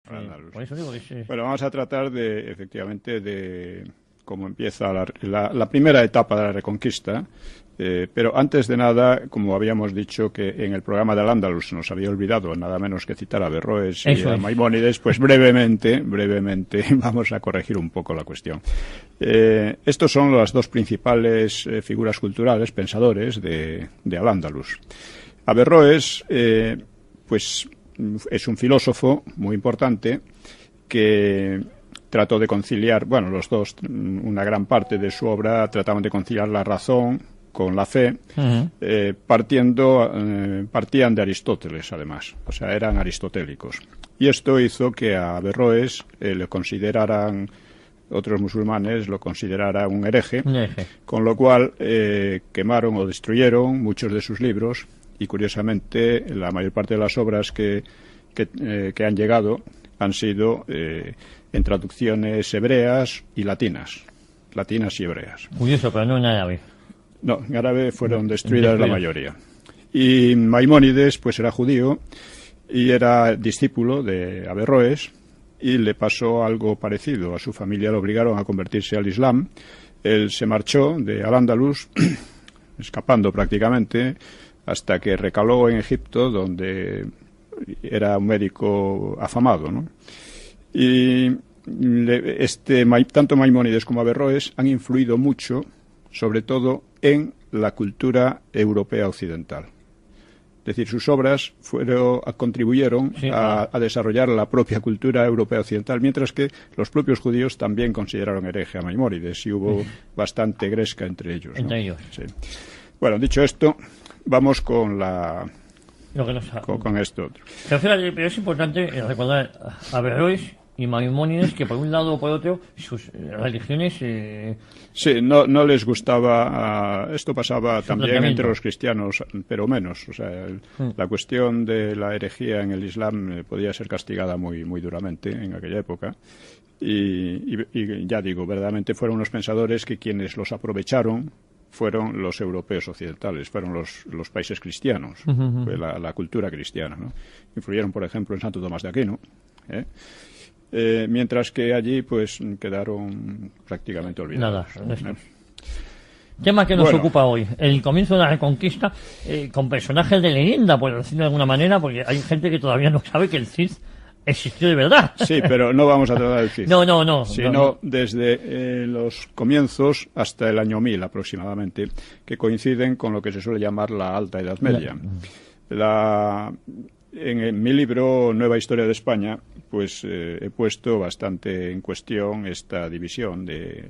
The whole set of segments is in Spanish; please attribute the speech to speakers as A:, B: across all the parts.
A: Al-Ándalus.
B: Por eso digo que sí.
A: Bueno, vamos a tratar efectivamente, de cómo empieza la primera etapa de la Reconquista. Pero antes de nada, como habíamos dicho que en el programa de Al-Ándalus nos había olvidado nada menos que citar a Averroes y a Maimónides, pues brevemente vamos a corregir un poco la cuestión. Estos son las dos principales figuras culturales, pensadores de Al-Ándalus. Averroes, pues es un filósofo muy importante que trató de conciliar, bueno, los dos, una gran parte de su obra trataban de conciliar la razón con la fe, partían de Aristóteles, además, o sea, eran aristotélicos. Y esto hizo que a Averroes le consideraran, otros musulmanes lo consideraran un hereje, con lo cual quemaron o destruyeron muchos de sus libros, y curiosamente la mayor parte de las obras que han llegado han sido en traducciones hebreas y latinas y hebreas.
B: Curioso, pero no en árabe.
A: No, en árabe fueron destruidas la mayoría. Y Maimónides, pues era judío y era discípulo de Averroes, y le pasó algo parecido. A su familia lo obligaron a convertirse al Islam. Él se marchó de Al-Ándalus, escapando prácticamente, hasta que recaló en Egipto, donde era un médico afamado, ¿no? Y tanto Maimónides como Averroes han influido mucho, sobre todo en la cultura europea occidental. Es decir, sus obras contribuyeron a desarrollar la propia cultura europea occidental, mientras que los propios judíos también consideraron hereje a Maimónides, y hubo bastante gresca entre ellos, ¿no? Sí. Bueno, dicho esto, vamos con con esto otro.
B: Pero es importante recordar a Averroes y Maimónides, que por un lado o por otro sus religiones...
A: Sí, no les gustaba... esto pasaba también entre los cristianos, pero menos. O sea, la cuestión de la herejía en el Islam podía ser castigada muy, muy duramente en aquella época. Y ya digo, verdaderamente fueron unos pensadores que quienes los aprovecharon fueron los europeos occidentales, fueron los países cristianos, fue la cultura cristiana, ¿no? Influyeron, por ejemplo, en Santo Tomás de Aquino, mientras que allí pues quedaron prácticamente olvidados.
B: Tema que nos ocupa hoy, el comienzo de la Reconquista, con personajes de leyenda, por decirlo de alguna manera, porque hay gente que todavía no sabe que el Cid existió de verdad.
A: Sí, pero no vamos a tratar del Cid.
B: No.
A: Sino desde los comienzos hasta el año 1000 aproximadamente, que coinciden con lo que se suele llamar la Alta Edad Media. En mi libro Nueva Historia de España, pues he puesto bastante en cuestión esta división de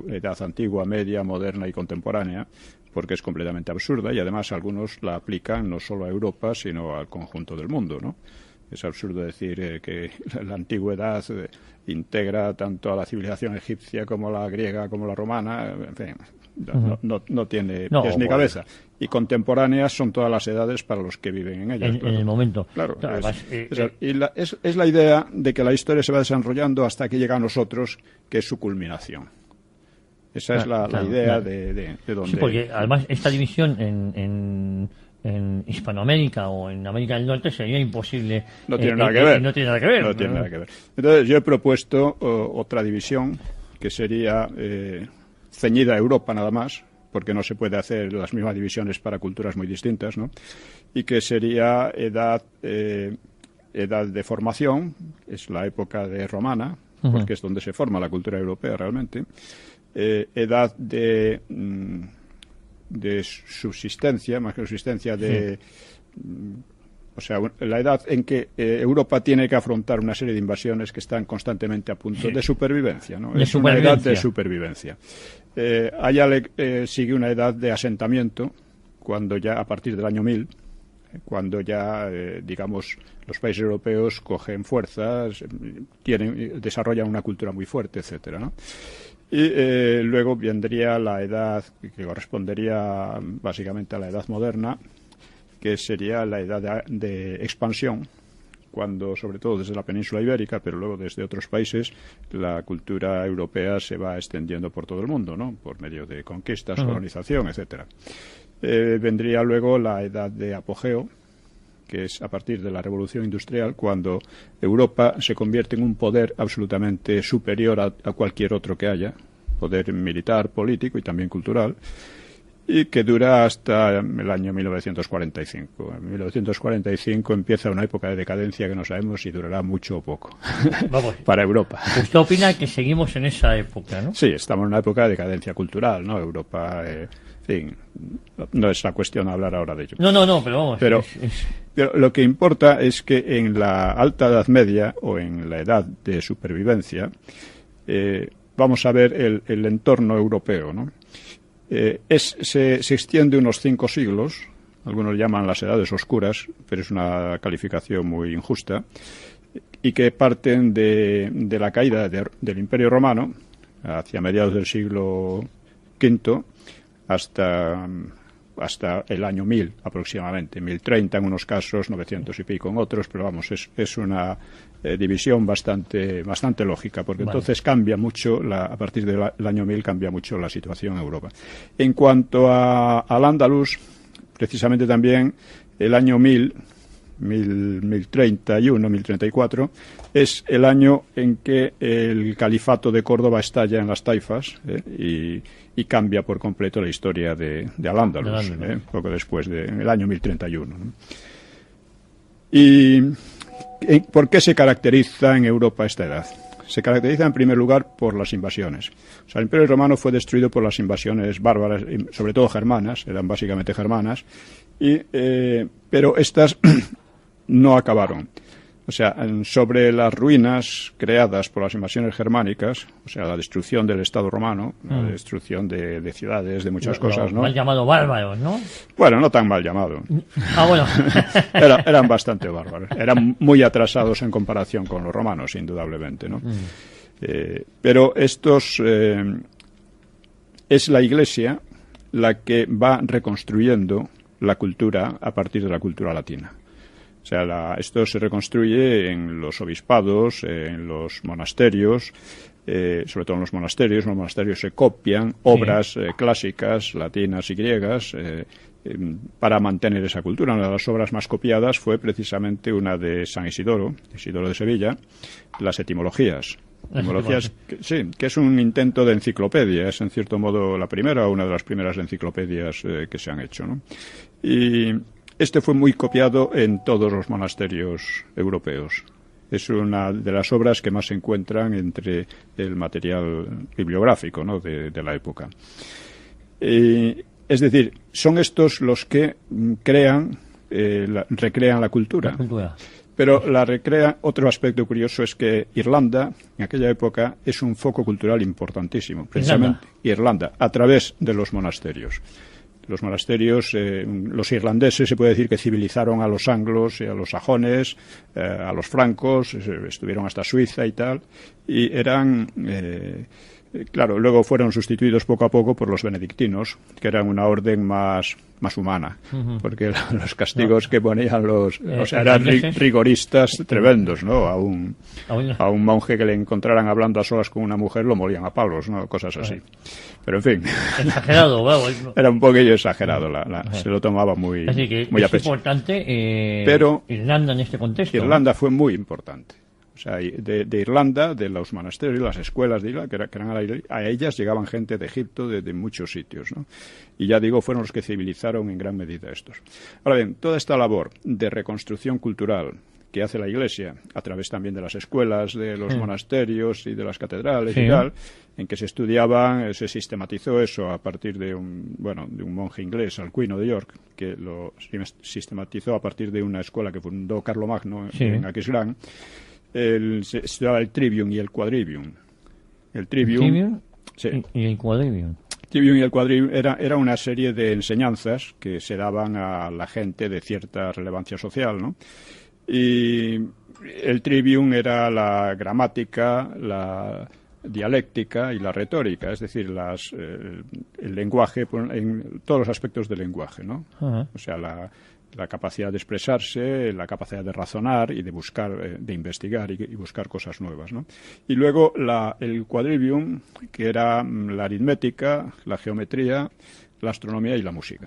A: edad antigua, media, moderna y contemporánea, porque es completamente absurda, y además algunos la aplican no solo a Europa, sino al conjunto del mundo, ¿no? Es absurdo decir que la antigüedad integra tanto a la civilización egipcia como la griega como la romana. En fin, no tiene pies ni cabeza. Y contemporáneas son todas las edades para los que viven en ellas.
B: En el momento.
A: Claro. Es la idea de que la historia se va desarrollando hasta que llega a nosotros, que es su culminación. Esa es la idea de donde...
B: Sí, porque además esta división en Hispanoamérica o en América del Norte sería imposible.
A: No tiene nada que ver. Entonces yo he propuesto otra división que sería ceñida a Europa nada más, porque no se puede hacer las mismas divisiones para culturas muy distintas, ¿no? Y que sería edad de formación, es la época de romana, porque es donde se forma la cultura europea realmente. Edad de subsistencia, más que subsistencia, o sea, la edad en que Europa tiene que afrontar una serie de invasiones que están constantemente a punto de supervivencia, ¿no? Es una edad de supervivencia. Allá sigue una edad de asentamiento, cuando ya a partir del año 1000, cuando ya, digamos, los países europeos cogen fuerzas, desarrollan una cultura muy fuerte, etcétera, ¿no? Y luego vendría la edad que correspondería básicamente a la edad moderna, que sería la edad de expansión, cuando, sobre todo desde la península ibérica, pero luego desde otros países, la cultura europea se va extendiendo por todo el mundo, ¿no? Por medio de conquistas, colonización, etcétera. Vendría luego la edad de apogeo, que es a partir de la Revolución Industrial, cuando Europa se convierte en un poder absolutamente superior a cualquier otro que haya, poder militar, político y también cultural, y que dura hasta el año 1945. En 1945 empieza una época de decadencia que no sabemos si durará mucho o poco. Vamos, para Europa.
B: ¿Usted opina que seguimos en esa época, no?
A: Sí, estamos en una época de decadencia cultural, ¿no? Europa, en fin, no es la cuestión hablar ahora de ello.
B: No, pero vamos.
A: Pero lo que importa es que en la Alta Edad Media, o en la Edad de Supervivencia, vamos a ver el entorno europeo, ¿no? Se extiende unos 5 siglos, algunos llaman las edades oscuras, pero es una calificación muy injusta, y que parten de la caída del Imperio Romano hacia mediados del siglo V hasta el año 1000 aproximadamente, 1030 en unos casos, 900 y pico en otros, pero vamos, es una división bastante lógica, porque entonces cambia mucho, a partir del año 1000 cambia mucho la situación en Europa. En cuanto al Andalus, precisamente también el año 1031, 1034, es el año en que el califato de Córdoba estalla en las taifas y cambia por completo la historia de Al-Ándalus, poco después en el año 1031. ¿no? ¿Y por qué se caracteriza en Europa esta edad? Se caracteriza en primer lugar por las invasiones. O sea, el Imperio Romano fue destruido por las invasiones bárbaras, sobre todo germanas, eran básicamente germanas, pero estas no acabaron. O sea, sobre las ruinas creadas por las invasiones germánicas, o sea, la destrucción del Estado romano, la destrucción de ciudades, de muchas cosas, ¿no?
B: Mal llamado bárbaros, ¿no?
A: Bueno, no tan mal llamado.
B: Bueno.
A: Eran bastante bárbaros. Eran muy atrasados en comparación con los romanos, indudablemente, ¿no? Pero estos... es la Iglesia la que va reconstruyendo la cultura a partir de la cultura latina. O sea, esto se reconstruye en los obispados, en los monasterios, sobre todo en los monasterios. Los monasterios se copian obras clásicas, latinas y griegas, para mantener esa cultura. Una de las obras más copiadas fue precisamente una de San Isidoro de Sevilla, las etimologías. Etimologías, que es un intento de enciclopedia, es en cierto modo la primera o una de las primeras enciclopedias que se han hecho, ¿no? Y este fue muy copiado en todos los monasterios europeos. Es una de las obras que más se encuentran entre el material bibliográfico, ¿no? de la época. Es decir, son estos los que recrean la cultura. Pero la recrea. Otro aspecto curioso es que Irlanda, en aquella época, es un foco cultural importantísimo. Precisamente Irlanda, a través de los monasterios. Los monasterios, los irlandeses se puede decir que civilizaron a los anglos, a los sajones, a los francos, estuvieron hasta Suiza y tal, y eran... claro, luego fueron sustituidos poco a poco por los benedictinos, que eran una orden más humana, porque los castigos que ponían o sea, eran rigoristas tremendos, ¿no? A un monje que le encontraran hablando a solas con una mujer lo molían a palos, ¿no? Cosas así. Pero en fin.
B: Exagerado,
A: era un poquillo exagerado, se lo tomaba muy a pecho.
B: Es importante,
A: pero
B: Irlanda en este contexto.
A: Irlanda fue muy importante. O sea, de Irlanda, de los monasterios, las escuelas de Irlanda, que eran a ellas llegaban gente de Egipto, de muchos sitios, ¿no? Y ya digo, fueron los que civilizaron en gran medida estos. Ahora bien, toda esta labor de reconstrucción cultural que hace la Iglesia, a través también de las escuelas, de los monasterios y de las catedrales y tal, en que se estudiaban, se sistematizó eso a partir de un monje inglés, Alcuino de York, que lo sistematizó a partir de una escuela que fundó Carlomagno en Aquisgrán. Se estudiaba el trivium y el quadrivium. El trivium
B: y el quadrivium.
A: Trivium y el quadrivium era una serie de enseñanzas que se daban a la gente de cierta relevancia social, ¿no? Y el trivium era la gramática, la dialéctica y la retórica, es decir, el lenguaje, en todos los aspectos del lenguaje, ¿no? O sea, la capacidad de expresarse, la capacidad de razonar y de buscar, de investigar y buscar cosas nuevas, ¿no? Y luego el quadrivium, que era la aritmética, la geometría, la astronomía y la música.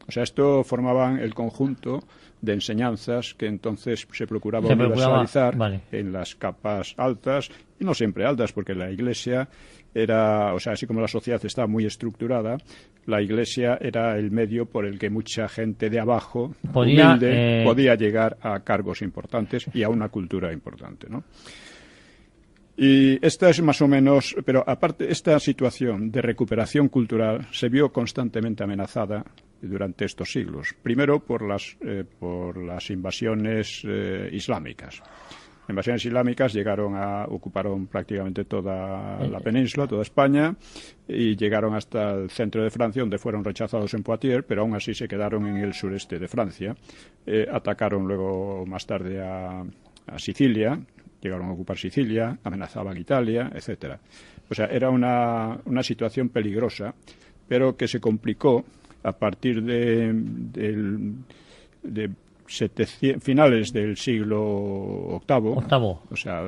A: O sea, esto formaban el conjunto de enseñanzas que entonces se procuraba universalizar en las capas altas, y no siempre altas, porque la Iglesia era, o sea, así como la sociedad estaba muy estructurada, la Iglesia era el medio por el que mucha gente de abajo, humilde, podía llegar a cargos importantes y a una cultura importante, ¿no? Y esta es más o menos, pero aparte, esta situación de recuperación cultural se vio constantemente amenazada durante estos siglos. Primero por las invasiones islámicas. Invasiones islámicas ocuparon prácticamente toda la península, toda España, y llegaron hasta el centro de Francia, donde fueron rechazados en Poitiers, pero aún así se quedaron en el sureste de Francia. Atacaron luego más tarde a Sicilia, llegaron a ocupar Sicilia, amenazaban Italia, etcétera. O sea, era una situación peligrosa, pero que se complicó a partir de finales del siglo VIII, o sea,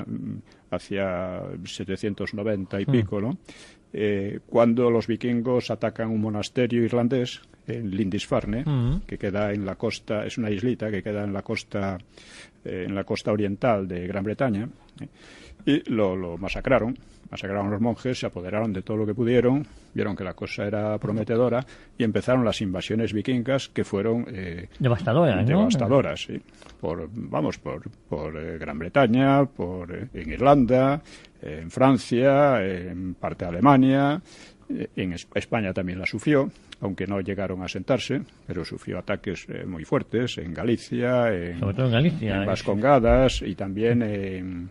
A: hacia 790 y pico, ¿no? Cuando los vikingos atacan un monasterio irlandés en Lindisfarne, que queda en la costa, es una islita que queda en la costa oriental de Gran Bretaña, y lo masacraron a los monjes, se apoderaron de todo lo que pudieron, vieron que la cosa era prometedora y empezaron las invasiones vikingas, que fueron devastadoras, sí, por Gran Bretaña, en Irlanda, en Francia, en parte de Alemania, en España también la sufrió, aunque no llegaron a asentarse, pero sufrió ataques muy fuertes en Galicia,
B: sobre todo en Galicia,
A: en Vascongadas y también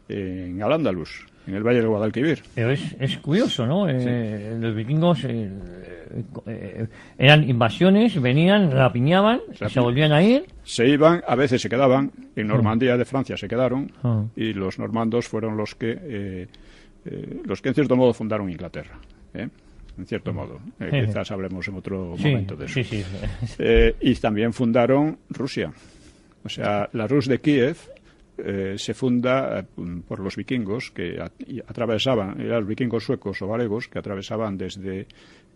A: en Al-Ándalus, en el Valle del Guadalquivir.
B: Pero es curioso, ¿no?
A: Sí.
B: Los vikingos eran invasiones, venían, rapiñaban, se volvían a ir.
A: Se iban, a veces se quedaban, en Normandía de Francia se quedaron, y los normandos fueron los que en cierto modo fundaron Inglaterra, en cierto modo. Quizás hablemos en otro momento de eso.
B: Sí.
A: Y también fundaron Rusia. O sea, la Rus de Kiev se funda por los vikingos que atravesaban, eran los vikingos suecos o varegos, que atravesaban desde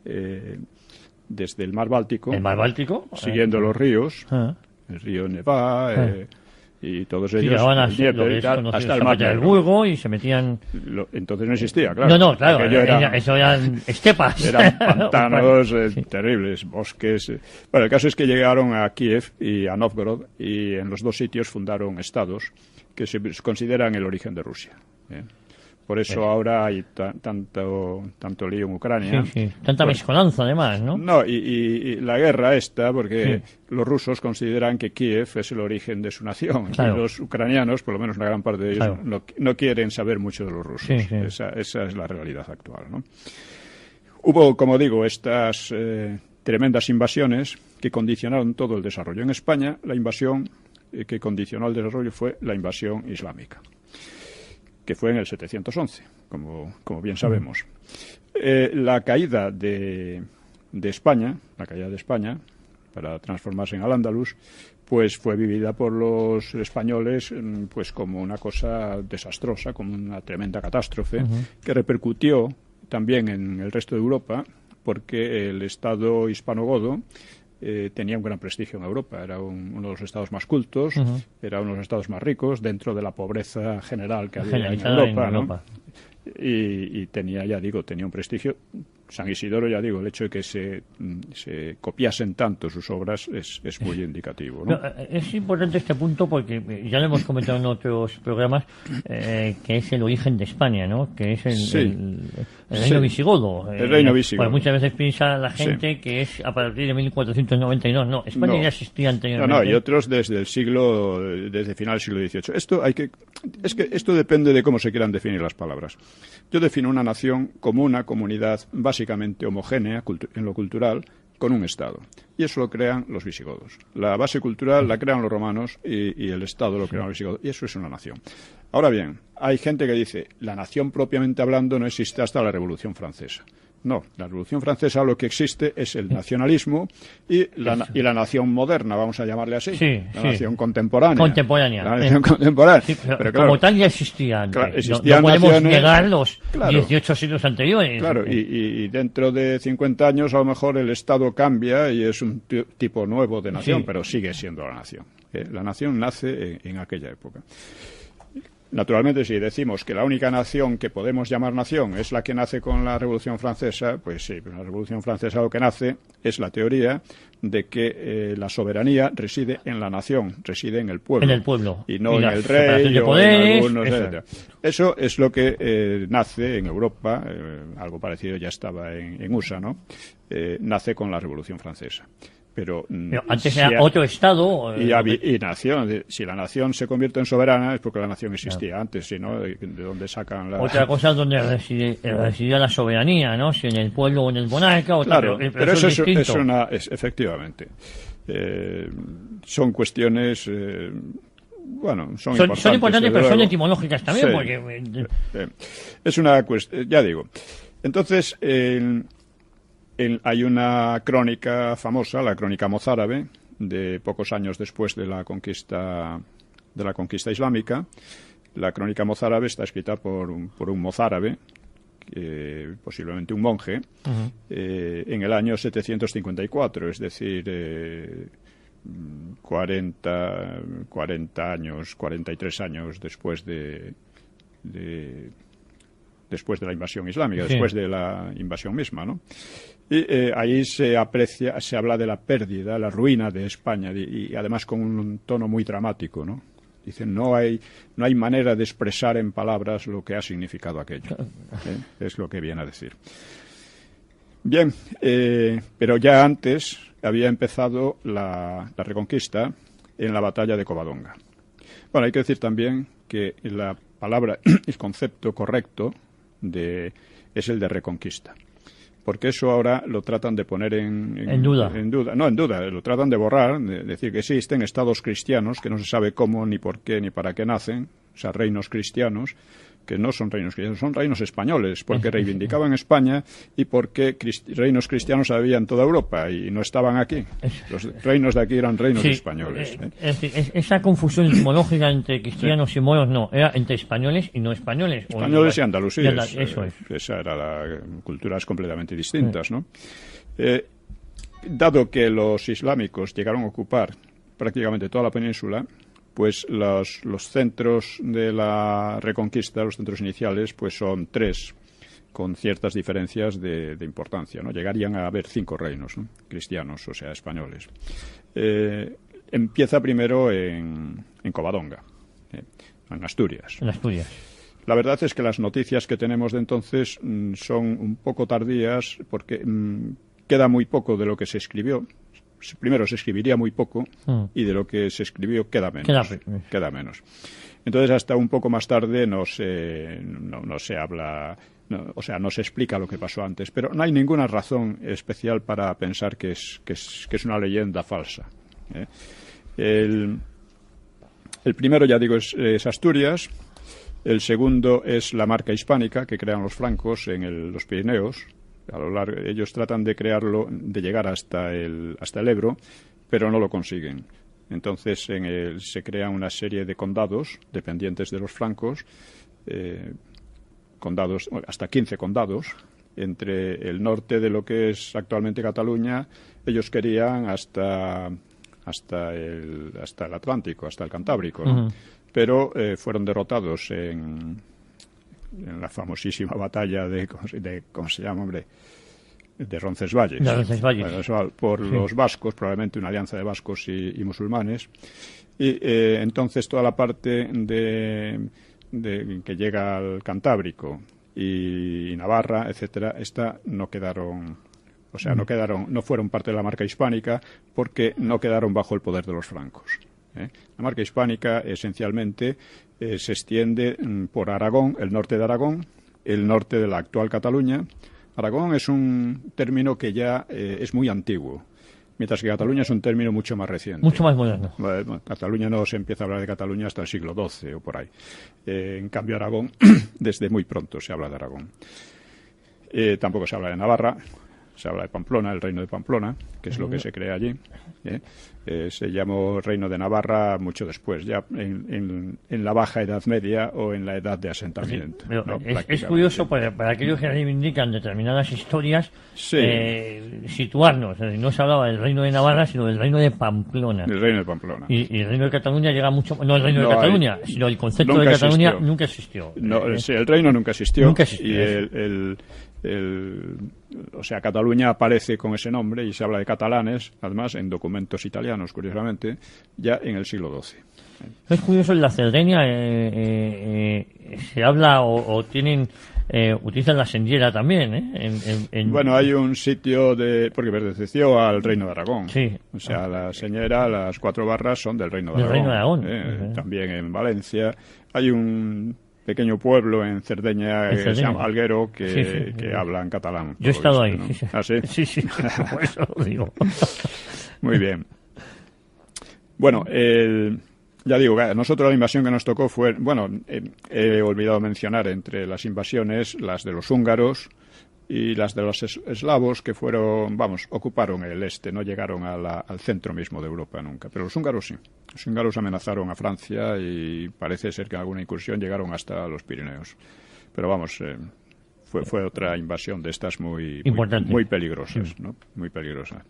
A: el mar Báltico, siguiendo los ríos, el río Neva, y todos ellos
B: llegaban
A: hasta el mar
B: del Burgo y se metían.
A: Entonces no existía, claro.
B: No, claro, eso eran estepas.
A: Eran pantanos terribles, bosques. Bueno, el caso es que llegaron a Kiev y a Novgorod, y en los dos sitios fundaron estados que se consideran el origen de Rusia. Por eso ahora hay tanto lío en Ucrania.
B: Sí. Tanta mezcolanza, además, ¿no?
A: No, y la guerra esta, porque los rusos consideran que Kiev es el origen de su nación.
B: Claro.
A: Y los ucranianos, por lo menos una gran parte de ellos, no quieren saber mucho de los rusos.
B: Sí.
A: Esa es la realidad actual, ¿no? Hubo, como digo, estas tremendas invasiones que condicionaron todo el desarrollo. En España, la invasión que condicionó el desarrollo fue la invasión islámica, que fue en el 711, como bien sabemos. La caída de España para transformarse en Al-Ándalus, pues fue vivida por los españoles pues como una cosa desastrosa, como una tremenda catástrofe, que repercutió también en el resto de Europa, porque el Estado hispanogodo tenía un gran prestigio en Europa. Era uno de los estados más cultos, era uno de los estados más ricos, dentro de la pobreza general que había en Europa, ¿no? Y tenía un prestigio. San Isidoro, ya digo, el hecho de que se copiasen tanto sus obras es muy indicativo, ¿no?
B: Es importante este punto porque ya lo hemos comentado en otros programas, que es el origen de España, ¿no? Que es el reino visigodo.
A: El reino visigodo.
B: Pues muchas veces piensa la gente que es a partir de 1492. No, España ya existía anteriormente.
A: No, y otros desde final del siglo XVIII. Esto depende de cómo se quieran definir las palabras. Yo defino una nación como una comunidad básicamente homogénea en lo cultural, con un Estado. Y eso lo crean los visigodos. La base cultural la crean los romanos y el Estado lo crean los visigodos. Y eso es una nación. Ahora bien, hay gente que dice, la nación propiamente hablando no existe hasta la Revolución Francesa. No, la Revolución Francesa lo que existe es el nacionalismo y la nación moderna, vamos a llamarle así. Nación contemporánea. La nación contemporánea.
B: Sí, pero claro, como tal ya existían.
A: Claro,
B: no podemos negar los 18 siglos anteriores.
A: Claro, y dentro de 50 años a lo mejor el Estado cambia y es un tipo nuevo de nación, pero sigue siendo la nación. La nación nace en aquella época. Naturalmente, si decimos que la única nación que podemos llamar nación es la que nace con la Revolución Francesa, pues sí, la Revolución Francesa lo que nace es la teoría de que la soberanía reside en la nación, reside en el pueblo.
B: En el pueblo.
A: Y no en el rey o en algunos, etc. Eso es lo que nace en Europa, algo parecido ya estaba en USA, ¿no? Nace con la Revolución Francesa. Pero
B: antes era otro Estado.
A: Y nación. Si la nación se convierte en soberana es porque la nación existía antes, ¿sí, no? ¿De dónde sacan la...?
B: Otra cosa es donde residía la soberanía, ¿no? Si en el pueblo o en el monarca.
A: Claro, pero eso es efectivamente. Son cuestiones... bueno, son
B: importantes, pero son etimológicas también, sí, porque...
A: es una cuestión... Ya digo. Entonces... hay una crónica famosa, la crónica mozárabe, de pocos años después de la conquista islámica. La crónica mozárabe está escrita por un mozárabe, posiblemente un monje, en el año 754, es decir, 43 años después de la invasión islámica, sí, después de la invasión misma, ¿no? Y ahí se habla de la pérdida, la ruina de España, y además con un tono muy dramático, ¿no? Dicen, no hay manera de expresar en palabras lo que ha significado aquello. Es lo que viene a decir. Bien, pero ya antes había empezado la Reconquista en la batalla de Covadonga. Bueno, hay que decir también que la palabra, el concepto correcto es el de reconquista. Porque eso ahora lo tratan de poner en duda. Lo tratan de borrar, de decir que existen estados cristianos que no se sabe cómo, ni por qué, ni para qué nacen, o sea, reinos cristianos, que no son reinos cristianos, son reinos españoles, porque reivindicaban España y porque reinos cristianos había en toda Europa y no estaban aquí. Los reinos de aquí eran reinos españoles.
B: Es decir, esa confusión etimológica entre cristianos y moros no, era entre españoles y no españoles.
A: Españoles y andalusíes.
B: Eso es.
A: Esa era culturas completamente distintas, ¿no? Dado que los islámicos llegaron a ocupar prácticamente toda la península, pues los centros de la Reconquista, los centros iniciales, pues son 3, con ciertas diferencias de importancia, ¿no? Llegarían a haber 5 reinos, ¿no? Cristianos, o sea, españoles. Empieza primero en Covadonga, en Asturias.
B: En Asturias.
A: La verdad es que las noticias que tenemos de entonces son un poco tardías porque queda muy poco de lo que se escribió. Primero se escribiría muy poco y de lo que se escribió queda menos. Entonces hasta un poco más tarde no se habla, o sea, no se explica lo que pasó antes, pero no hay ninguna razón especial para pensar que es una leyenda falsa. El primero, ya digo, es Asturias. El segundo es la marca hispánica que crean los francos en los Pirineos. A lo largo, ellos tratan de crearlo, de llegar hasta el Ebro, pero no lo consiguen. Entonces se crean una serie de condados dependientes de los francos, hasta 15 condados, entre el norte de lo que es actualmente Cataluña. Ellos querían hasta el Atlántico, hasta el Cantábrico, ¿no? Pero fueron derrotados en la famosísima batalla de ¿cómo se llama, hombre? De Roncesvalles. Por los vascos, probablemente una alianza de vascos y musulmanes. Y entonces toda la parte que llega al Cantábrico y Navarra, etcétera, no quedaron, o sea, no fueron parte de la marca hispánica porque no quedaron bajo el poder de los francos. La marca hispánica esencialmente se extiende por Aragón, el norte de Aragón, el norte de la actual Cataluña. Aragón es un término que ya es muy antiguo, mientras que Cataluña es un término mucho más reciente.
B: Mucho más moderno.
A: Bueno, Cataluña no se empieza a hablar de Cataluña hasta el siglo XII o por ahí. En cambio, Aragón, desde muy pronto se habla de Aragón. Tampoco se habla de Navarra, se habla de Pamplona, el reino de Pamplona, que es lo que se crea allí. Se llamó Reino de Navarra mucho después, ya en la Baja Edad Media o en la Edad de Asentamiento.
B: Sí, ¿no? Es curioso para aquellos que reivindican determinadas historias, situarnos. Es decir, no se hablaba del Reino de Navarra, sino del Reino de Pamplona.
A: El Reino de Pamplona.
B: Y el Reino de Cataluña llega mucho... No el Reino de Cataluña, sino el concepto de Cataluña nunca existió.
A: No, sí, el reino nunca existió.
B: Nunca existió.
A: Y o sea, Cataluña aparece con ese nombre y se habla de catalanes, además, en documentos italianos, curiosamente, ya en el siglo XII.
B: Es curioso, en la Cerdeña se habla o tienen... utilizan la Sendiera también,
A: Bueno, hay un sitio porque perteneció al Reino de Aragón.
B: Sí.
A: O sea, la Señera, las 4 barras son del Reino de Aragón. También en Valencia. Hay un pequeño pueblo en Cerdeña que se llama Alguero que habla en catalán.
B: Yo he estado ahí.
A: ¿no?
B: Sí.
A: ¿Ah, sí?
B: Sí, por eso lo digo.
A: Muy bien. Bueno, ya digo, nosotros la invasión que nos tocó fue, bueno, he olvidado mencionar entre las invasiones las de los húngaros y las de los eslavos, que ocuparon el este, no llegaron al centro mismo de Europa nunca, pero los húngaros sí. Los húngaros amenazaron a Francia y parece ser que en alguna incursión llegaron hasta los Pirineos. Pero vamos, fue otra invasión de estas muy peligrosas, sí. ¿No? Muy peligrosas.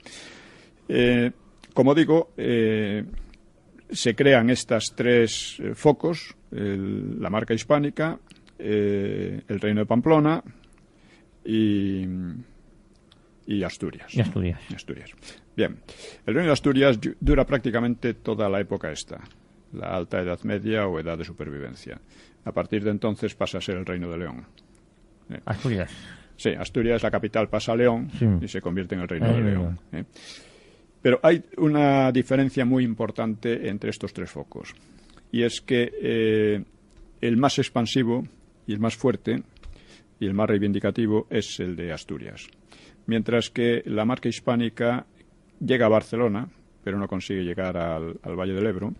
A: Como digo, se crean estas 3 focos, la marca hispánica, el Reino de Pamplona y Asturias.
B: Y Asturias.
A: Bien, el Reino de Asturias dura prácticamente toda la época esta, la Alta Edad Media o Edad de Supervivencia. A partir de entonces pasa a ser el Reino de León.
B: Asturias.
A: Sí, Asturias, la capital, pasa a León y se convierte en el Reino de León. Pero hay una diferencia muy importante entre estos 3 focos, y es que el más expansivo y el más fuerte y el más reivindicativo es el de Asturias, mientras que la marca hispánica llega a Barcelona, pero no consigue llegar al Valle del Ebro,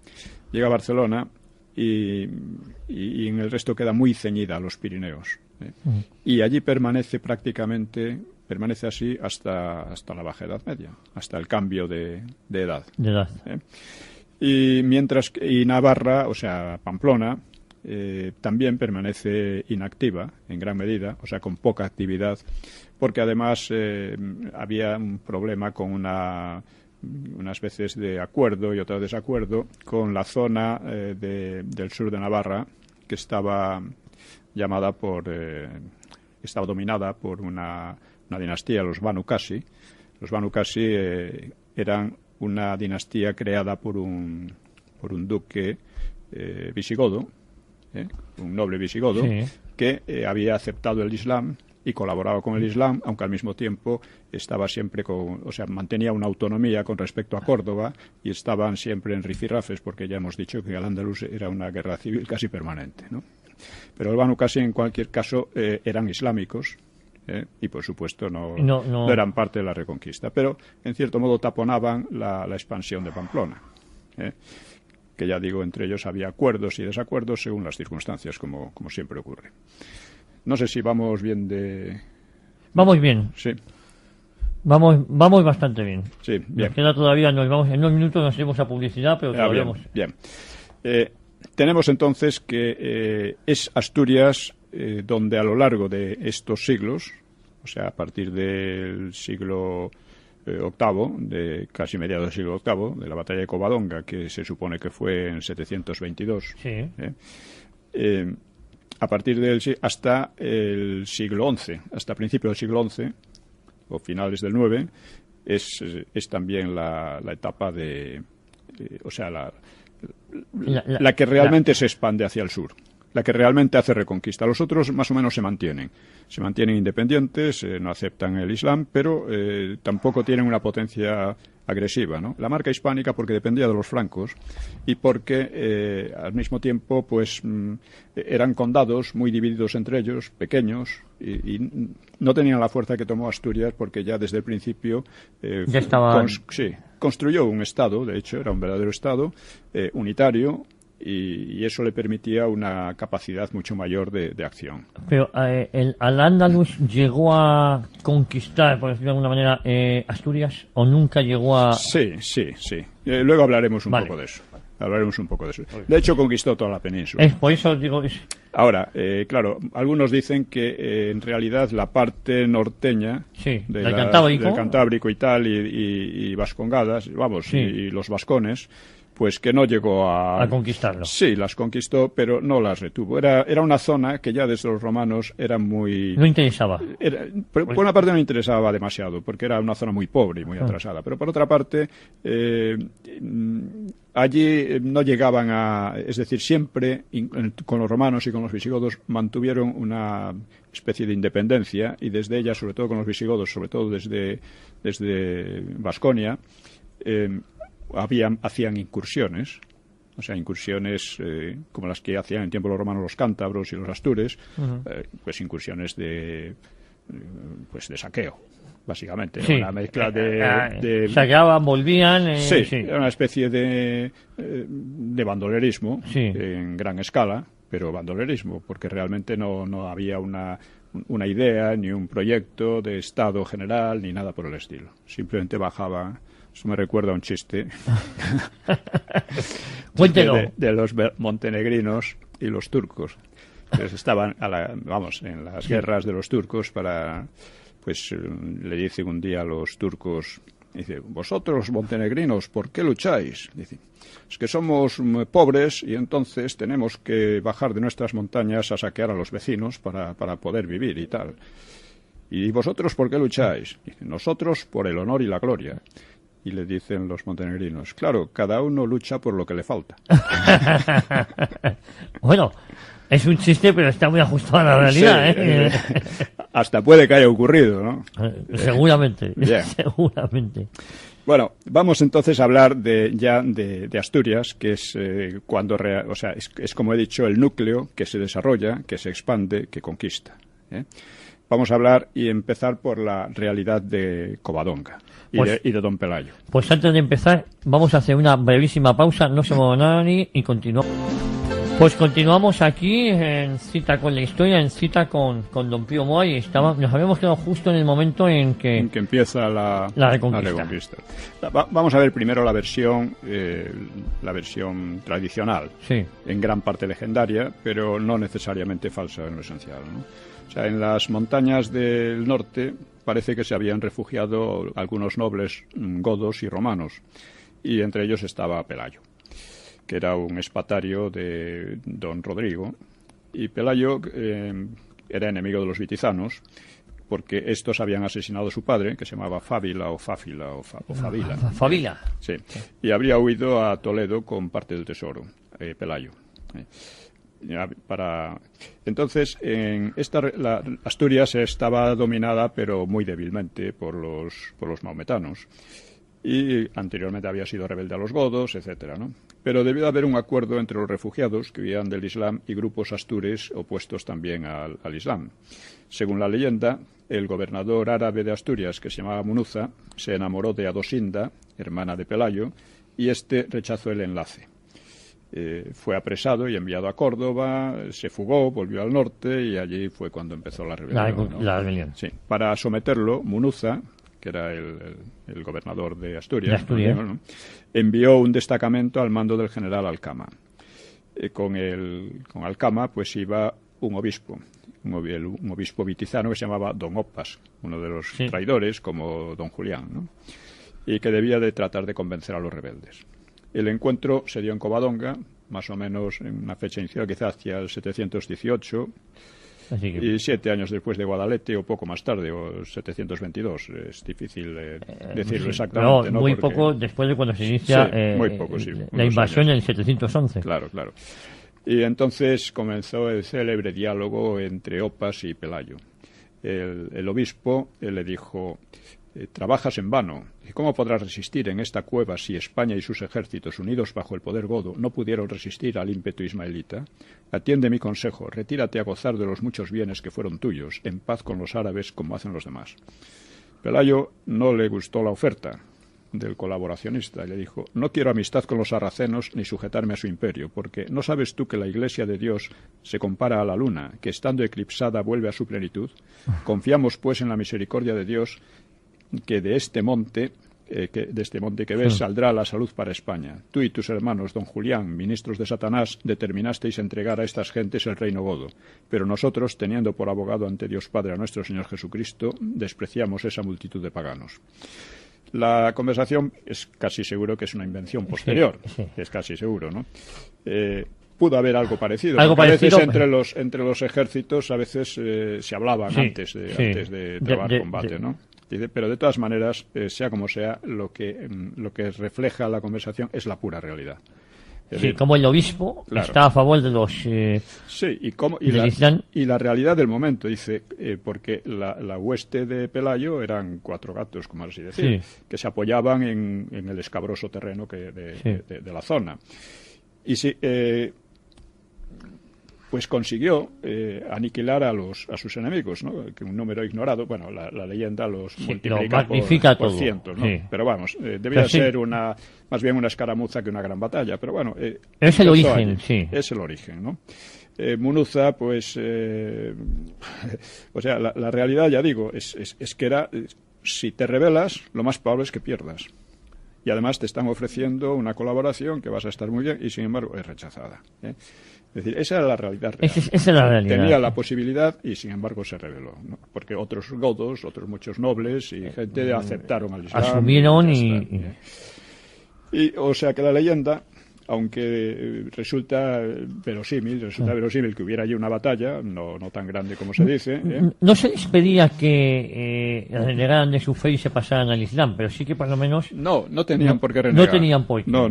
A: llega a Barcelona y en el resto queda muy ceñida a los Pirineos. Y allí permanece así hasta la Baja Edad Media, hasta el cambio de edad. Y mientras que Navarra, o sea, Pamplona, también permanece inactiva en gran medida, o sea, con poca actividad, porque además había un problema con unas veces de acuerdo y otras desacuerdo con la zona del sur de Navarra, que estaba estaba dominada por una dinastía, los Banu Qasi. Los Banu Qasi eran una dinastía creada por un duque visigodo, un noble visigodo, que había aceptado el Islam y colaboraba con el Islam, aunque al mismo tiempo estaba siempre mantenía una autonomía con respecto a Córdoba, y estaban siempre en rifirrafes, porque ya hemos dicho que Al-Ándalus era una guerra civil casi permanente, ¿no? Pero los Banu Qasi, en cualquier caso, eran islámicos, y por supuesto no eran parte de la Reconquista, pero en cierto modo taponaban la expansión de Pamplona, que ya digo, entre ellos había acuerdos y desacuerdos según las circunstancias, como siempre ocurre. No sé si vamos bien
B: Vamos bien.
A: Sí.
B: Vamos bastante bien.
A: Sí, bien.
B: Nos queda todavía, en unos minutos nos iremos a publicidad, pero todavía
A: bien. Tenemos entonces que es Asturias donde a lo largo de estos siglos, o sea, a partir del siglo VIII, de casi mediados del siglo VIII, de la batalla de Covadonga, que se supone que fue en 722, a partir hasta el siglo XI, hasta principios del siglo XI, o finales del IX, es también la etapa la que realmente se expande hacia el sur, la que realmente hace reconquista. Los otros más o menos se mantienen independientes, no aceptan el Islam, pero tampoco tienen una potencia agresiva, ¿no? La marca hispánica, porque dependía de los francos y porque al mismo tiempo eran condados muy divididos entre ellos, pequeños, y no tenían la fuerza que tomó Asturias, porque ya desde el principio construyó un estado. De hecho era un verdadero estado unitario, y eso le permitía una capacidad mucho mayor de acción.
B: Pero ¿Al-Ándalus llegó a conquistar, por decirlo de alguna manera, Asturias o nunca llegó a...?
A: Sí. Luego hablaremos un poco de eso. De hecho, conquistó toda la península.
B: Por eso digo...
A: Ahora, claro, algunos dicen que en realidad la parte norteña
B: del
A: Cantábrico y tal, y Vascongadas, y los vascones, pues que no llegó a
B: conquistarlo.
A: Sí, las conquistó, pero no las retuvo. Era una zona que ya desde los romanos era muy...
B: No interesaba.
A: Por una parte no interesaba demasiado, porque era una zona muy pobre y muy atrasada. Pero por otra parte, allí no llegaban a... Es decir, siempre con los romanos y con los visigodos mantuvieron una especie de independencia, y desde ella, sobre todo con los visigodos, sobre todo desde Vasconia, hacían incursiones, como las que hacían en tiempo de los romanos los cántabros y los astures, pues incursiones de saqueo, básicamente.
B: Sí.
A: Una mezcla de
B: saqueaban, volvían...
A: sí, era una especie de bandolerismo en gran escala, pero bandolerismo, porque realmente no había una idea, ni un proyecto de Estado general, ni nada por el estilo. Simplemente bajaba... Eso me recuerda a un chiste de los montenegrinos y los turcos. Entonces estaban en las guerras de los turcos le dicen un día a los turcos, dice, vosotros montenegrinos, ¿por qué lucháis? Dice, es que somos pobres y entonces tenemos que bajar de nuestras montañas a saquear a los vecinos para poder vivir y tal. ¿Y vosotros por qué lucháis? Dice, nosotros por el honor y la gloria. Y le dicen los montenegrinos, claro, cada uno lucha por lo que le falta.
B: Bueno, es un chiste, pero está muy ajustado a la realidad.
A: Hasta puede que haya ocurrido, ¿no?
B: Seguramente, seguramente.
A: Bueno, vamos entonces a hablar de Asturias, que es es como he dicho, el núcleo que se desarrolla, que se expande, que conquista. Vamos a hablar y empezar por la realidad de Covadonga y de Don Pelayo.
B: Pues antes de empezar, vamos a hacer una brevísima pausa, no se mueva nadie y continuamos. Pues continuamos aquí en cita con la historia, en cita con Don Pío Moa, y nos habíamos quedado justo en el momento en que
A: empieza la Reconquista. Vamos a ver primero la versión tradicional, en gran parte legendaria, pero no necesariamente falsa en lo esencial, ¿no? O sea, en las montañas del norte parece que se habían refugiado algunos nobles godos y romanos, y entre ellos estaba Pelayo, que era un espatario de don Rodrigo, y Pelayo era enemigo de los vitizanos, porque estos habían asesinado a su padre, que se llamaba Fávila o Fáfila o Favila.
B: Fávila.
A: Sí, y habría huido a Toledo con parte del tesoro, Pelayo. Entonces, Asturias estaba dominada, pero muy débilmente, por los maometanos, y anteriormente había sido rebelde a los godos, etcétera, ¿no? Pero debió de haber un acuerdo entre los refugiados que huían del Islam y grupos astures opuestos también al Islam. Según la leyenda, el gobernador árabe de Asturias, que se llamaba Munuza, se enamoró de Adosinda, hermana de Pelayo, y este rechazó el enlace. Fue apresado y enviado a Córdoba, se fugó, volvió al norte, y allí fue cuando empezó la rebelión.
B: La rebelión.
A: Sí. Para someterlo, Munuza, que era el gobernador de Asturias, ¿no? Envió un destacamento al mando del general Alcama. Con Alcama pues iba un obispo vitizano que se llamaba Don Opas, uno de los traidores, como Don Julián, ¿no? Y que debía de tratar de convencer a los rebeldes. El encuentro se dio en Covadonga, más o menos en una fecha inicial, quizás hacia el 718, y 7 años después de Guadalete, o poco más tarde, o 722. Es difícil decirlo exactamente.
B: No, muy poco después de cuando se inicia la invasión en el 711.
A: Claro. Y entonces comenzó el célebre diálogo entre Opas y Pelayo. El obispo le dijo: trabajas en vano. ¿Y cómo podrás resistir en esta cueva si España y sus ejércitos, unidos bajo el poder godo, no pudieron resistir al ímpetu ismaelita? Atiende mi consejo, retírate a gozar de los muchos bienes que fueron tuyos, en paz con los árabes como hacen los demás. Pelayo no le gustó la oferta, del colaboracionista y le dijo: no quiero amistad con los sarracenos ni sujetarme a su imperio, porque ¿no sabes tú que la Iglesia de Dios se compara a la luna, que estando eclipsada vuelve a su plenitud? Confiamos pues en la misericordia de Dios, que de este monte que ves saldrá la salud para España. Tú y tus hermanos, don Julián, ministros de Satanás, determinasteis entregar a estas gentes el reino godo, pero nosotros, teniendo por abogado ante Dios Padre a nuestro Señor Jesucristo, despreciamos esa multitud de paganos. La conversación es casi seguro que es una invención posterior, es casi seguro, ¿no? Pudo haber algo parecido. A veces entre los ejércitos a veces se hablaban antes de trabar combate, ¿no? Pero de todas maneras, sea como sea, lo que refleja la conversación es la pura realidad.
B: Como el obispo está a favor de los...
A: y la realidad del momento, dice, porque la hueste de Pelayo eran 4 gatos, como así decir, que se apoyaban en el escabroso terreno de la zona. Y pues consiguió aniquilar a sus enemigos, ¿no? Que un número ignorado, bueno, la leyenda los multiplica por cientos, ¿no? Pero vamos, debía ser más bien una escaramuza que una gran batalla, pero bueno...
B: es el origen,
A: Es el origen, ¿no? Munuza, pues... o sea, la realidad, ya digo, es que era... si te rebelas, lo más probable es que pierdas. Y además te están ofreciendo una colaboración que vas a estar muy bien y, sin embargo, es rechazada, Es decir, esa era la realidad real.
B: Esa es la realidad.
A: Tenía la posibilidad y, sin embargo, se rebeló, ¿no? Porque otros godos, otros muchos nobles y gente aceptaron al Islam.
B: Asumieron
A: o sea que la leyenda, aunque resulta verosímil que hubiera allí una batalla, no tan grande como se dice.
B: No se les pedía que renegaran de su fe y se pasaran al Islam, pero sí que por lo menos...
A: No tenían por qué renegar.
B: No tenían por qué.
A: No.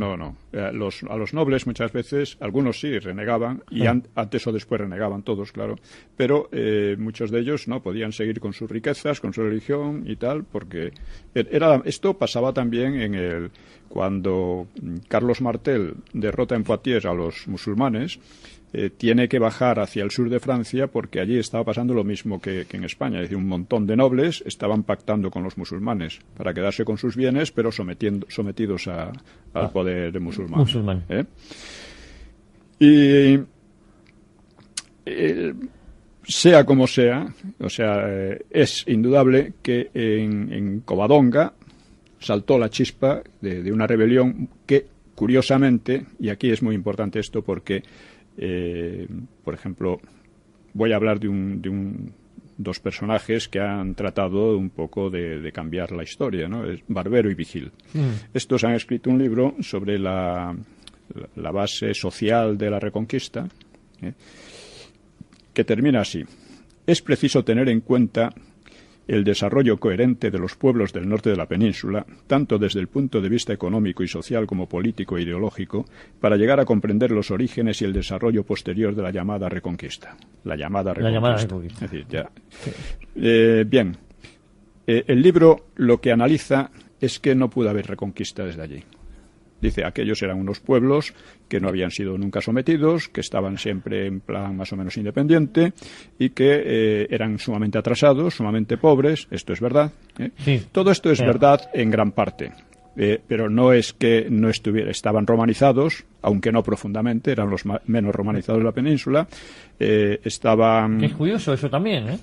A: A los nobles muchas veces, algunos sí renegaban, y antes o después renegaban todos, claro, pero muchos de ellos no podían seguir con sus riquezas, con su religión y tal, porque esto pasaba también cuando Carlos Martel derrota en Poitiers a los musulmanes, tiene que bajar hacia el sur de Francia porque allí estaba pasando lo mismo que en España. Es decir, un montón de nobles estaban pactando con los musulmanes para quedarse con sus bienes, pero sometidos al poder musulmán. Y sea como sea, o sea, es indudable que en Covadonga saltó la chispa de una rebelión que, curiosamente, y aquí es muy importante esto porque, por ejemplo, voy a hablar de dos personajes que han tratado un poco de cambiar la historia, ¿no? Es Barbero y Vigil. Estos han escrito un libro sobre la base social de la Reconquista, que termina así: es preciso tener en cuenta el desarrollo coherente de los pueblos del norte de la península, tanto desde el punto de vista económico y social como político e ideológico, para llegar a comprender los orígenes y el desarrollo posterior de la llamada Reconquista. La llamada Reconquista. Es decir, ya. Bien. El libro lo que analiza es que no pudo haber reconquista desde allí. Dice, aquellos eran unos pueblos que no habían sido nunca sometidos, que estaban siempre en plan más o menos independiente y que eran sumamente atrasados, sumamente pobres. Esto es verdad. Todo esto es verdad en gran parte. Pero no es que no estaban romanizados, aunque no profundamente, eran los menos romanizados de la península. Estaban...
B: Es curioso eso también, ¿eh?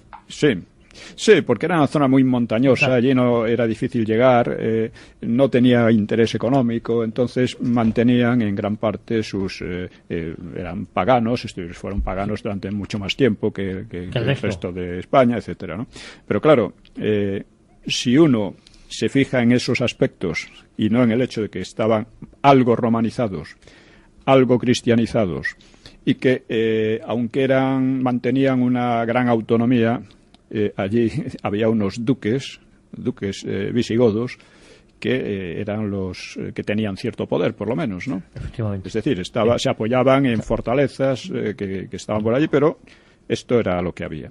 A: Sí, porque era una zona muy montañosa, allí no era difícil llegar, no tenía interés económico, entonces mantenían en gran parte eran paganos, fueron paganos durante mucho más tiempo que el resto de España, etcétera, ¿no? Pero claro, si uno se fija en esos aspectos y no en el hecho de que estaban algo romanizados, algo cristianizados, y que aunque mantenían una gran autonomía, allí había unos duques visigodos que eran los que tenían cierto poder, por lo menos, ¿no?
B: Efectivamente.
A: Es decir, se apoyaban en fortalezas que estaban por allí, pero esto era lo que había.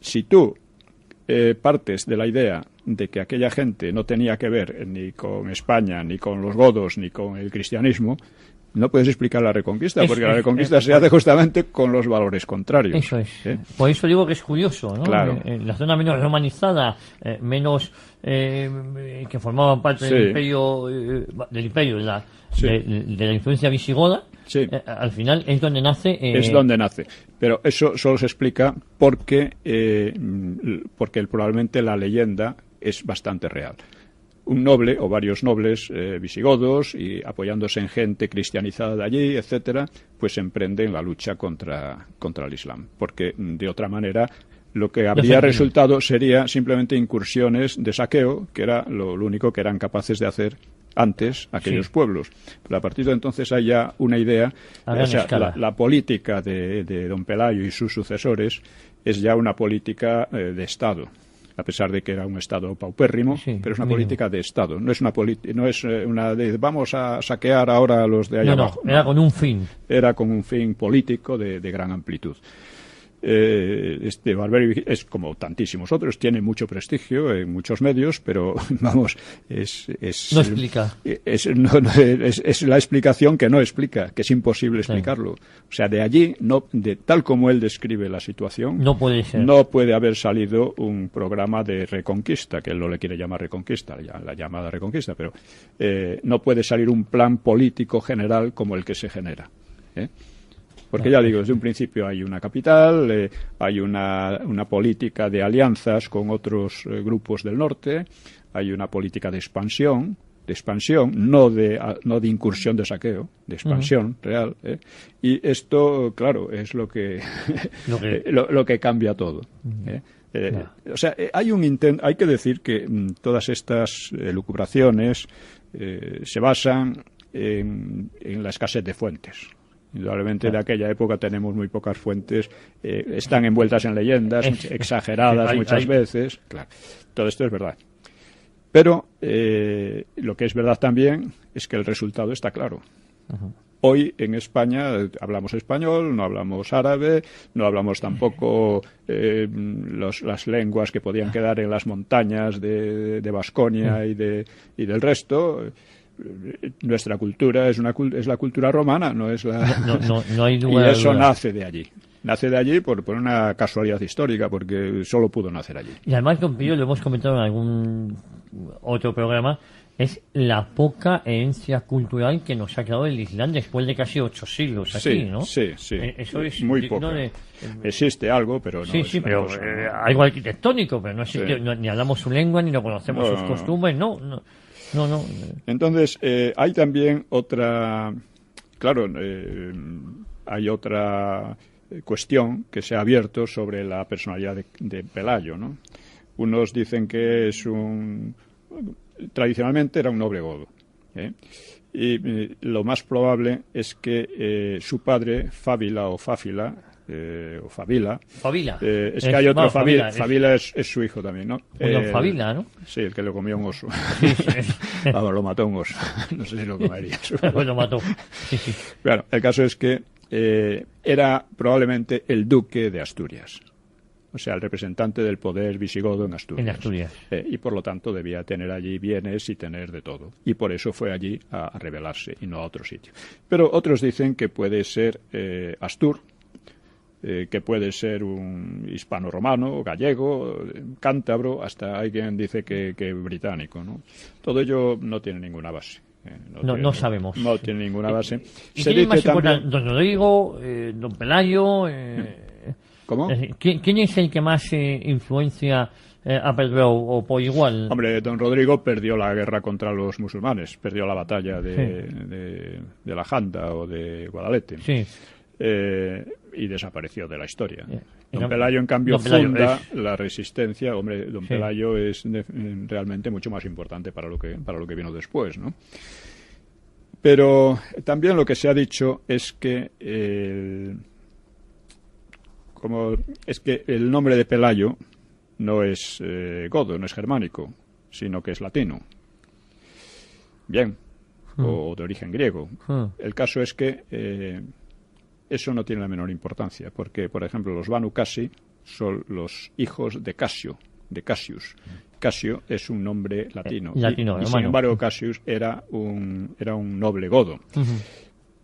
A: Si tú partes de la idea de que aquella gente no tenía que ver ni con España, ni con los godos, ni con el cristianismo, no puedes explicar la Reconquista, porque la Reconquista se hace justamente con los valores contrarios.
B: Eso es. Por eso digo que es curioso, ¿no?
A: Claro.
B: La zona menos romanizada, menos que formaban parte
A: Sí.
B: del imperio,
A: Sí.
B: de la influencia visigoda,
A: Sí.
B: al final es donde nace.
A: Es donde nace. Pero eso solo se explica porque probablemente la leyenda es bastante real. Un noble o varios nobles visigodos, y apoyándose en gente cristianizada de allí, etcétera, pues emprenden la lucha contra el Islam. Porque de otra manera lo que habría resultado sería simplemente incursiones de saqueo, que era lo único que eran capaces de hacer antes aquellos pueblos. Pero a partir de entonces hay ya una idea, o sea, la política de don Pelayo y sus sucesores es ya una política de Estado, a pesar de que era un Estado paupérrimo, pero es una política de Estado, no es una de vamos a saquear ahora a los de allá abajo.
B: Era con un fin.
A: Era con un fin político de gran amplitud. Barberio es como tantísimos otros, tiene mucho prestigio en muchos medios, pero vamos,
B: no explica.
A: Es la explicación que no explica, que es imposible explicarlo. O sea, de allí, tal como él describe la situación,
B: no puede ser.
A: No puede haber salido un programa de reconquista, que él no le quiere llamar reconquista, la llamada reconquista, pero no puede salir un plan político general como el que se genera. Porque ya digo, desde un principio hay una capital, hay una política de alianzas con otros grupos del norte, hay una política de expansión, no de incursión de saqueo, de expansión real. Y esto, claro, es lo que cambia todo. O sea, hay que decir que todas estas elucubraciones se basan en la escasez de fuentes. Indudablemente de aquella época tenemos muy pocas fuentes, están envueltas en leyendas, exageradas muchas veces. Claro, todo esto es verdad. Pero lo que es verdad también es que el resultado está claro. Hoy en España hablamos español, no hablamos árabe, no hablamos tampoco las lenguas que podían quedar en las montañas de Baskonia y del resto. Nuestra cultura es la cultura romana, no es la...
B: No hay duda.
A: Y eso nace de allí. Nace de allí por una casualidad histórica, porque solo pudo nacer allí.
B: Y además, don Pío, lo hemos comentado en algún otro programa, es la poca herencia cultural que nos ha quedado el Islam después de casi 8 siglos aquí, ¿no?
A: Sí.
B: Eso es
A: muy poco. Existe algo, pero no es
B: pero algo arquitectónico, pero no existe, ni hablamos su lengua, ni no conocemos sus costumbres, no.
A: Entonces, hay también otra... Claro, hay otra cuestión que se ha abierto sobre la personalidad de Pelayo, ¿no? Unos dicen que tradicionalmente era un noble godo, y lo más probable es que su padre, Fábila o Fáfila, Fabila. Es que hay otro Fabila. Fabila es su hijo también, ¿no?
B: Fabila, ¿no?
A: Sí, el que lo comió un oso. Vamos, lo mató un oso. No sé si lo comería.
B: Pues lo mató. Sí.
A: Bueno, el caso es que era probablemente el duque de Asturias. O sea, el representante del poder visigodo en Asturias. Y por lo tanto debía tener allí bienes y tener de todo. Y por eso fue allí a rebelarse y no a otro sitio. Pero otros dicen que puede ser Astur, que puede ser un hispano-romano, gallego, cántabro, hasta hay quien dice que británico, ¿no? Todo ello no tiene ninguna base.
B: No sabemos.
A: No tiene ninguna base.
B: ¿Y quién es más importante? ¿Don Rodrigo? ¿Don Pelayo?
A: ¿Cómo?
B: ¿Quién es el que más influencia ha perdido o por igual?
A: Hombre, don Rodrigo perdió la guerra contra los musulmanes, perdió la batalla de la Janda o de Guadalete.
B: Sí.
A: Y desapareció de la historia. Don Pelayo, en cambio, funda la resistencia. Hombre, don Pelayo es realmente mucho más importante para lo que vino después, ¿no? Pero también lo que se ha dicho es que el nombre de Pelayo no es godo, no es germánico, sino que es latino. Bien, o de origen griego. El caso es que eso no tiene la menor importancia, porque, por ejemplo, los Banu Qasi son los hijos de Casio, de Cassius. Casio es un nombre latino. Y sin embargo, Cassius era un noble godo.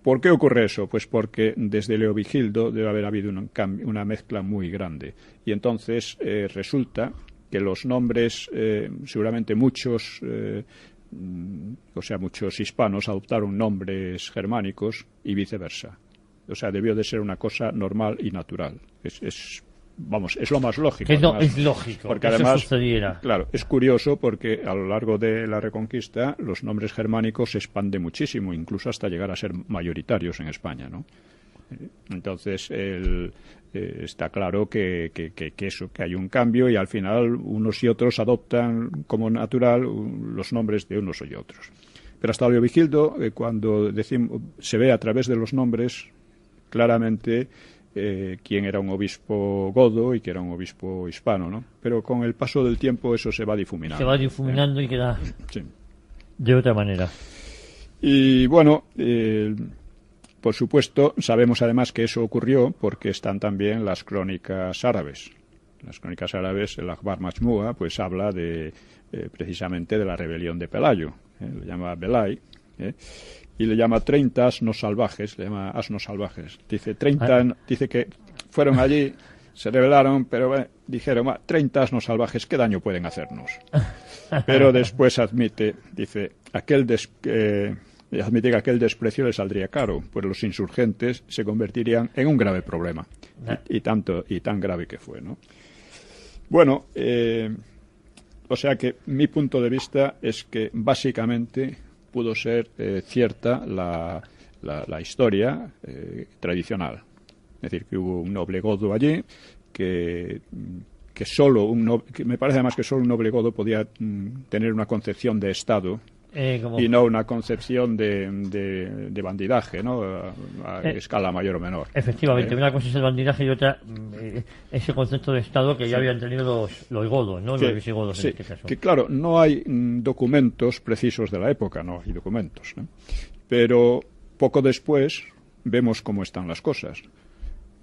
A: ¿Por qué ocurre eso? Pues porque desde Leovigildo debe haber habido una mezcla muy grande. Y entonces resulta que los nombres, seguramente muchos hispanos adoptaron nombres germánicos y viceversa. O sea, debió de ser una cosa normal y natural. Es lo más lógico.
B: Es lógico,
A: porque
B: eso
A: además,
B: sucediera.
A: Claro, es curioso porque a lo largo de la Reconquista los nombres germánicos se expanden muchísimo, incluso hasta llegar a ser mayoritarios en España, ¿no? Entonces, está claro que hay un cambio y al final unos y otros adoptan como natural los nombres de unos y otros. Pero hasta Leovigildo, cuando se ve a través de los nombres claramente quién era un obispo godo y quién era un obispo hispano, ¿no? Pero con el paso del tiempo eso se va difuminando.
B: Se va difuminando y queda
A: sí.
B: de otra manera. Y
A: bueno, por supuesto, sabemos además que eso ocurrió porque están también las crónicas árabes. Las crónicas árabes, el Akhbar Majmua, pues habla precisamente de la rebelión de Pelayo. Lo llama Belay. Y le llama 30 asnos salvajes, le llama asnos salvajes. Dice que fueron allí, se rebelaron, pero dijeron, 30 asnos salvajes, ¿qué daño pueden hacernos? Pero después admite que aquel desprecio le saldría caro, pues los insurgentes se convertirían en un grave problema. Y tan grave que fue, ¿no? Bueno, o sea que mi punto de vista es que básicamente pudo ser cierta la historia tradicional. Es decir, que hubo un noble godo allí, que me parece además que solo un noble godo podía tener una concepción de Estado y no una concepción de bandidaje, ¿no? A escala mayor o menor.
B: Efectivamente, una cosa es el bandidaje y otra ese concepto de Estado que ya habían tenido los godos, ¿no? Los visigodos en este caso.
A: Que claro, no hay documentos precisos de la época, no hay documentos, ¿no? Pero poco después vemos cómo están las cosas.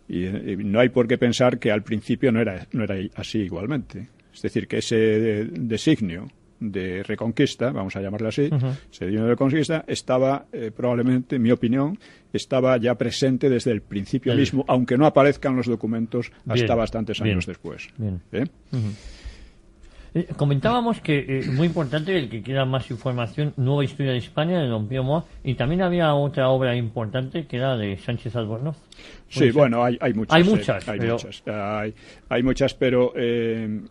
A: Y no hay por qué pensar que al principio no era así igualmente. Es decir, que ese designio de reconquista, vamos a llamarle así, ese designio de reconquista estaba, probablemente, en mi opinión, estaba ya presente desde el principio mismo, aunque no aparezcan los documentos hasta bastantes años después.
B: Comentábamos que muy importante, el que quiera más información, Nueva Historia de España, de Don Pío Moa, y también había otra obra importante que era de Sánchez Albornoz.
A: Sí, bueno, hay muchas. Hay muchas, pero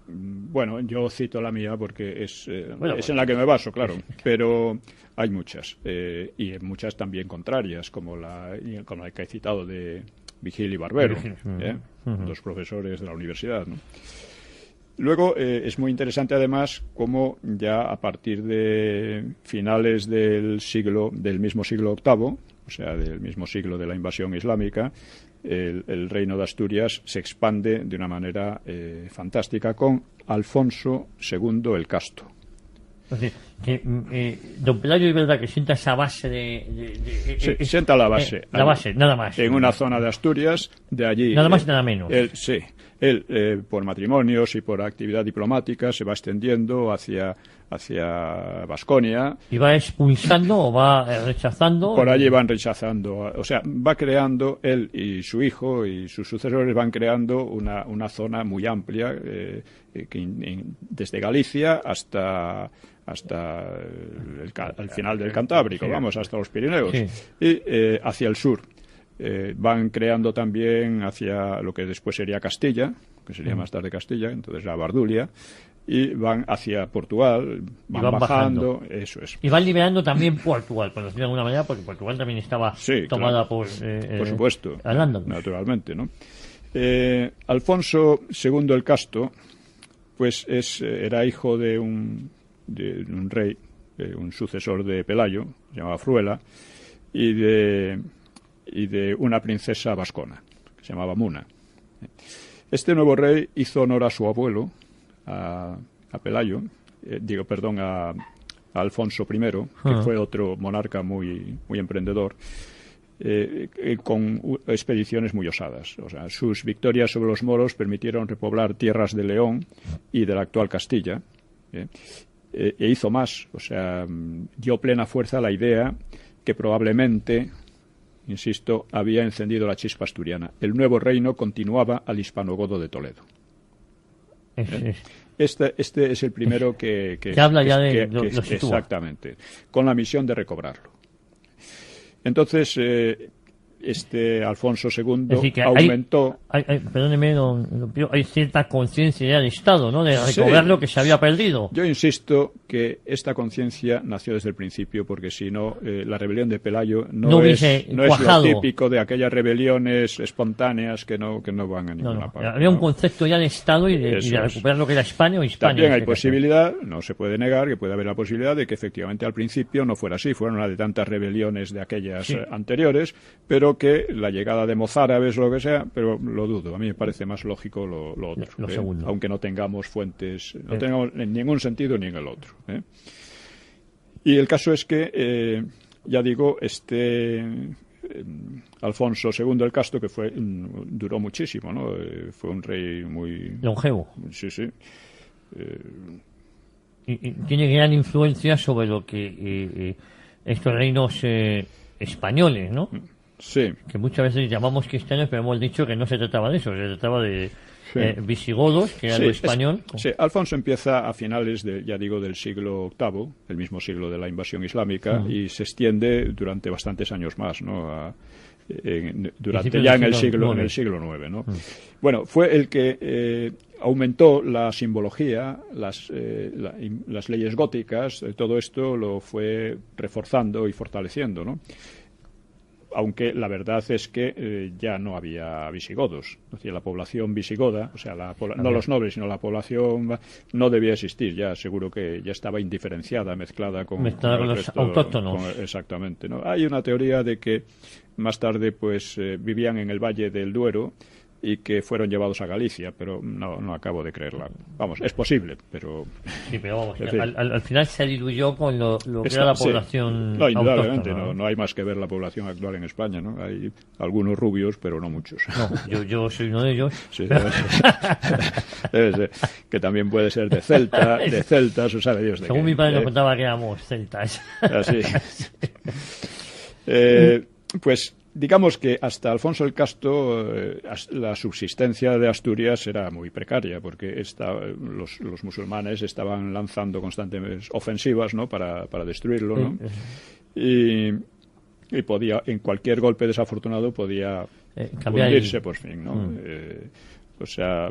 A: bueno, yo cito la mía porque es en la que me baso, claro, pero hay muchas, y muchas también contrarias, como la que he citado de Vigil y Barbero, dos profesores de la universidad, ¿no? Luego es muy interesante además cómo ya a partir de finales del mismo siglo VIII, o sea, del mismo siglo de la invasión islámica, el reino de Asturias se expande de una manera fantástica con Alfonso II el Casto.
B: Entonces, don Pelayo es verdad que sienta esa base
A: sienta la base.
B: La base, nada más.
A: En una zona de Asturias, de allí.
B: Nada más y nada menos.
A: Él, por matrimonios y por actividad diplomática, se va extendiendo hacia Baskonia.
B: ¿Y va expulsando o va rechazando?
A: Por allí van rechazando. O sea, va creando, él y su hijo y sus sucesores van creando una zona muy amplia, desde Galicia hasta el final del Cantábrico, hasta los Pirineos, y hacia el sur. Van creando también hacia lo que después sería Castilla, que sería más tarde Castilla, entonces la Bardulia, y van hacia Portugal, van bajando, eso es.
B: Y van liberando también Portugal, por decirlo de alguna manera, porque Portugal también estaba tomada por
A: supuesto,
B: Al-Ándalus.
A: Naturalmente, ¿no? Alfonso II el Casto, pues era hijo de un rey, un sucesor de Pelayo, se llamaba Fruela, y de una princesa vascona, que se llamaba Muna. Este nuevo rey hizo honor a su abuelo, a Pelayo, a Alfonso I, que fue otro monarca muy, muy emprendedor, con expediciones muy osadas. O sea, sus victorias sobre los moros permitieron repoblar tierras de León y de la actual Castilla, e hizo más, o sea, dio plena fuerza a la idea que probablemente insisto, había encendido la chispa asturiana. El nuevo reino continuaba al hispanogodo de Toledo. Este es el primero que
B: habla ya de lo sitúa.
A: Exactamente, con la misión de recobrarlo. Entonces, Alfonso II aumentó...
B: Perdóneme, don Pío, hay cierta conciencia ya del Estado, ¿no?, de recobrar lo que se había perdido.
A: Yo insisto que esta conciencia nació desde el principio, porque si no, la rebelión de Pelayo no es lo típico de aquellas rebeliones espontáneas que no van a ninguna parte.
B: Había un concepto ya de Estado y de recuperar lo que era España o Hispania.
A: También hay posibilidad, no se puede negar que puede haber la posibilidad de que efectivamente al principio no fuera así, fueron una de tantas rebeliones de aquellas anteriores, pero que la llegada de mozárabes o lo que sea, pero lo dudo. A mí me parece más lógico lo otro,
B: lo segundo.
A: Aunque no tengamos fuentes, no tengamos en ningún sentido ni en el otro. Y el caso es que, ya digo, Alfonso II el Casto, que duró muchísimo, ¿no? Fue un rey muy...
B: longevo.
A: Sí, sí.
B: Y tiene gran influencia sobre lo que estos reinos españoles, ¿no?
A: Sí.
B: Que muchas veces llamamos cristianos, pero hemos dicho que no se trataba de eso, se trataba de visigodos, que era lo español.
A: Sí, Alfonso empieza a finales del siglo VIII, el mismo siglo de la invasión islámica, y se extiende durante bastantes años más, ¿no? En el siglo IX, ¿no? Bueno, fue el que aumentó la simbología, las leyes góticas, todo esto lo fue reforzando y fortaleciendo, ¿no? Aunque la verdad es que ya no había visigodos. Es decir, la población visigoda, o sea, no los nobles, sino la población no debía existir. Ya seguro que ya estaba indiferenciada, mezclada con
B: los autóctonos.
A: Exactamente, ¿no? Hay una teoría de que más tarde pues vivían en el Valle del Duero y que fueron llevados a Galicia, pero no acabo de creerla. Vamos, es posible, pero...
B: Sí, pero vamos, al final se diluyó con lo que era la población
A: No, indudablemente, no hay más que ver la población actual en España, ¿no? Hay algunos rubios, pero no muchos.
B: No, yo soy uno de ellos.
A: Sí, debe ser. Que también puede ser de celtas, o sabe Dios de
B: Según
A: qué.
B: mi padre nos contaba que éramos celtas.
A: Así. Pues... digamos que hasta Alfonso el Casto la subsistencia de Asturias era muy precaria, porque los musulmanes estaban lanzando constantes ofensivas, ¿no?, para destruirlo, ¿no? Y podía, en cualquier golpe desafortunado, podía hundirse por fin, ¿no? O sea...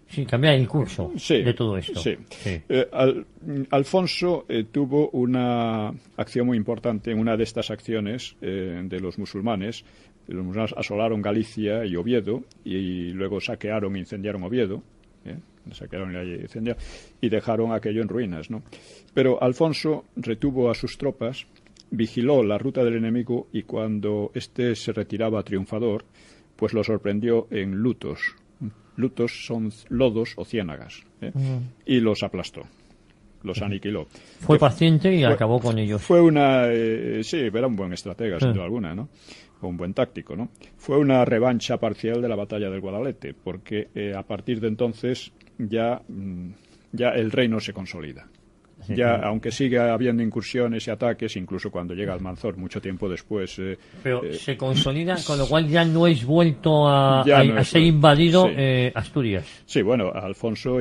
B: Sí, cambiar el curso de todo esto.
A: Sí. Alfonso tuvo una acción muy importante en una de estas acciones de los musulmanes. Los musulmanes asolaron Galicia y Oviedo y luego saquearon e incendiaron Oviedo. Y dejaron aquello en ruinas, ¿no? Pero Alfonso retuvo a sus tropas, vigiló la ruta del enemigo y cuando éste se retiraba triunfador, pues lo sorprendió en lutos. Lutos son lodos o ciénagas, y los aplastó, los aniquiló.
B: Fue paciente y acabó con ellos.
A: Fue sí, era un buen estratega, sin duda alguna, ¿no? O un buen táctico, ¿no? Fue una revancha parcial de la batalla del Guadalete, porque a partir de entonces ya el reino se consolida. Ya, aunque siga habiendo incursiones y ataques, incluso cuando llega Almanzor, mucho tiempo después...
B: pero se consolida, con lo cual ya no es vuelto a ser invadido Asturias.
A: Sí, bueno, Alfonso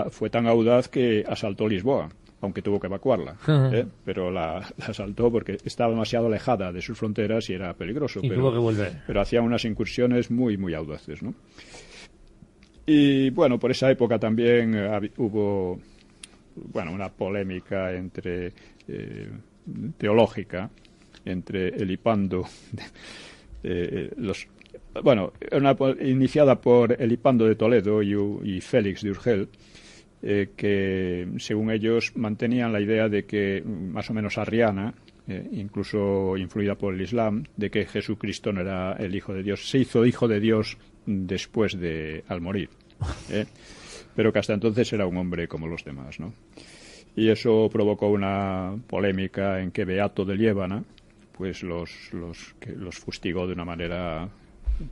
A: fue tan audaz que asaltó Lisboa, aunque tuvo que evacuarla, pero la asaltó porque estaba demasiado alejada de sus fronteras y era peligroso.
B: Y tuvo que volver.
A: Pero hacía unas incursiones muy, muy audaces, ¿no? Y bueno, por esa época también hubo... una polémica teológica entre Elipando, iniciada por Elipando de Toledo y Félix de Urgel, que según ellos mantenían la idea de que, más o menos arriana, incluso influida por el Islam, de que Jesucristo no era el Hijo de Dios, se hizo Hijo de Dios después al morir. Pero que hasta entonces era un hombre como los demás, ¿no? Y eso provocó una polémica en que Beato de Liébana pues los fustigó de una manera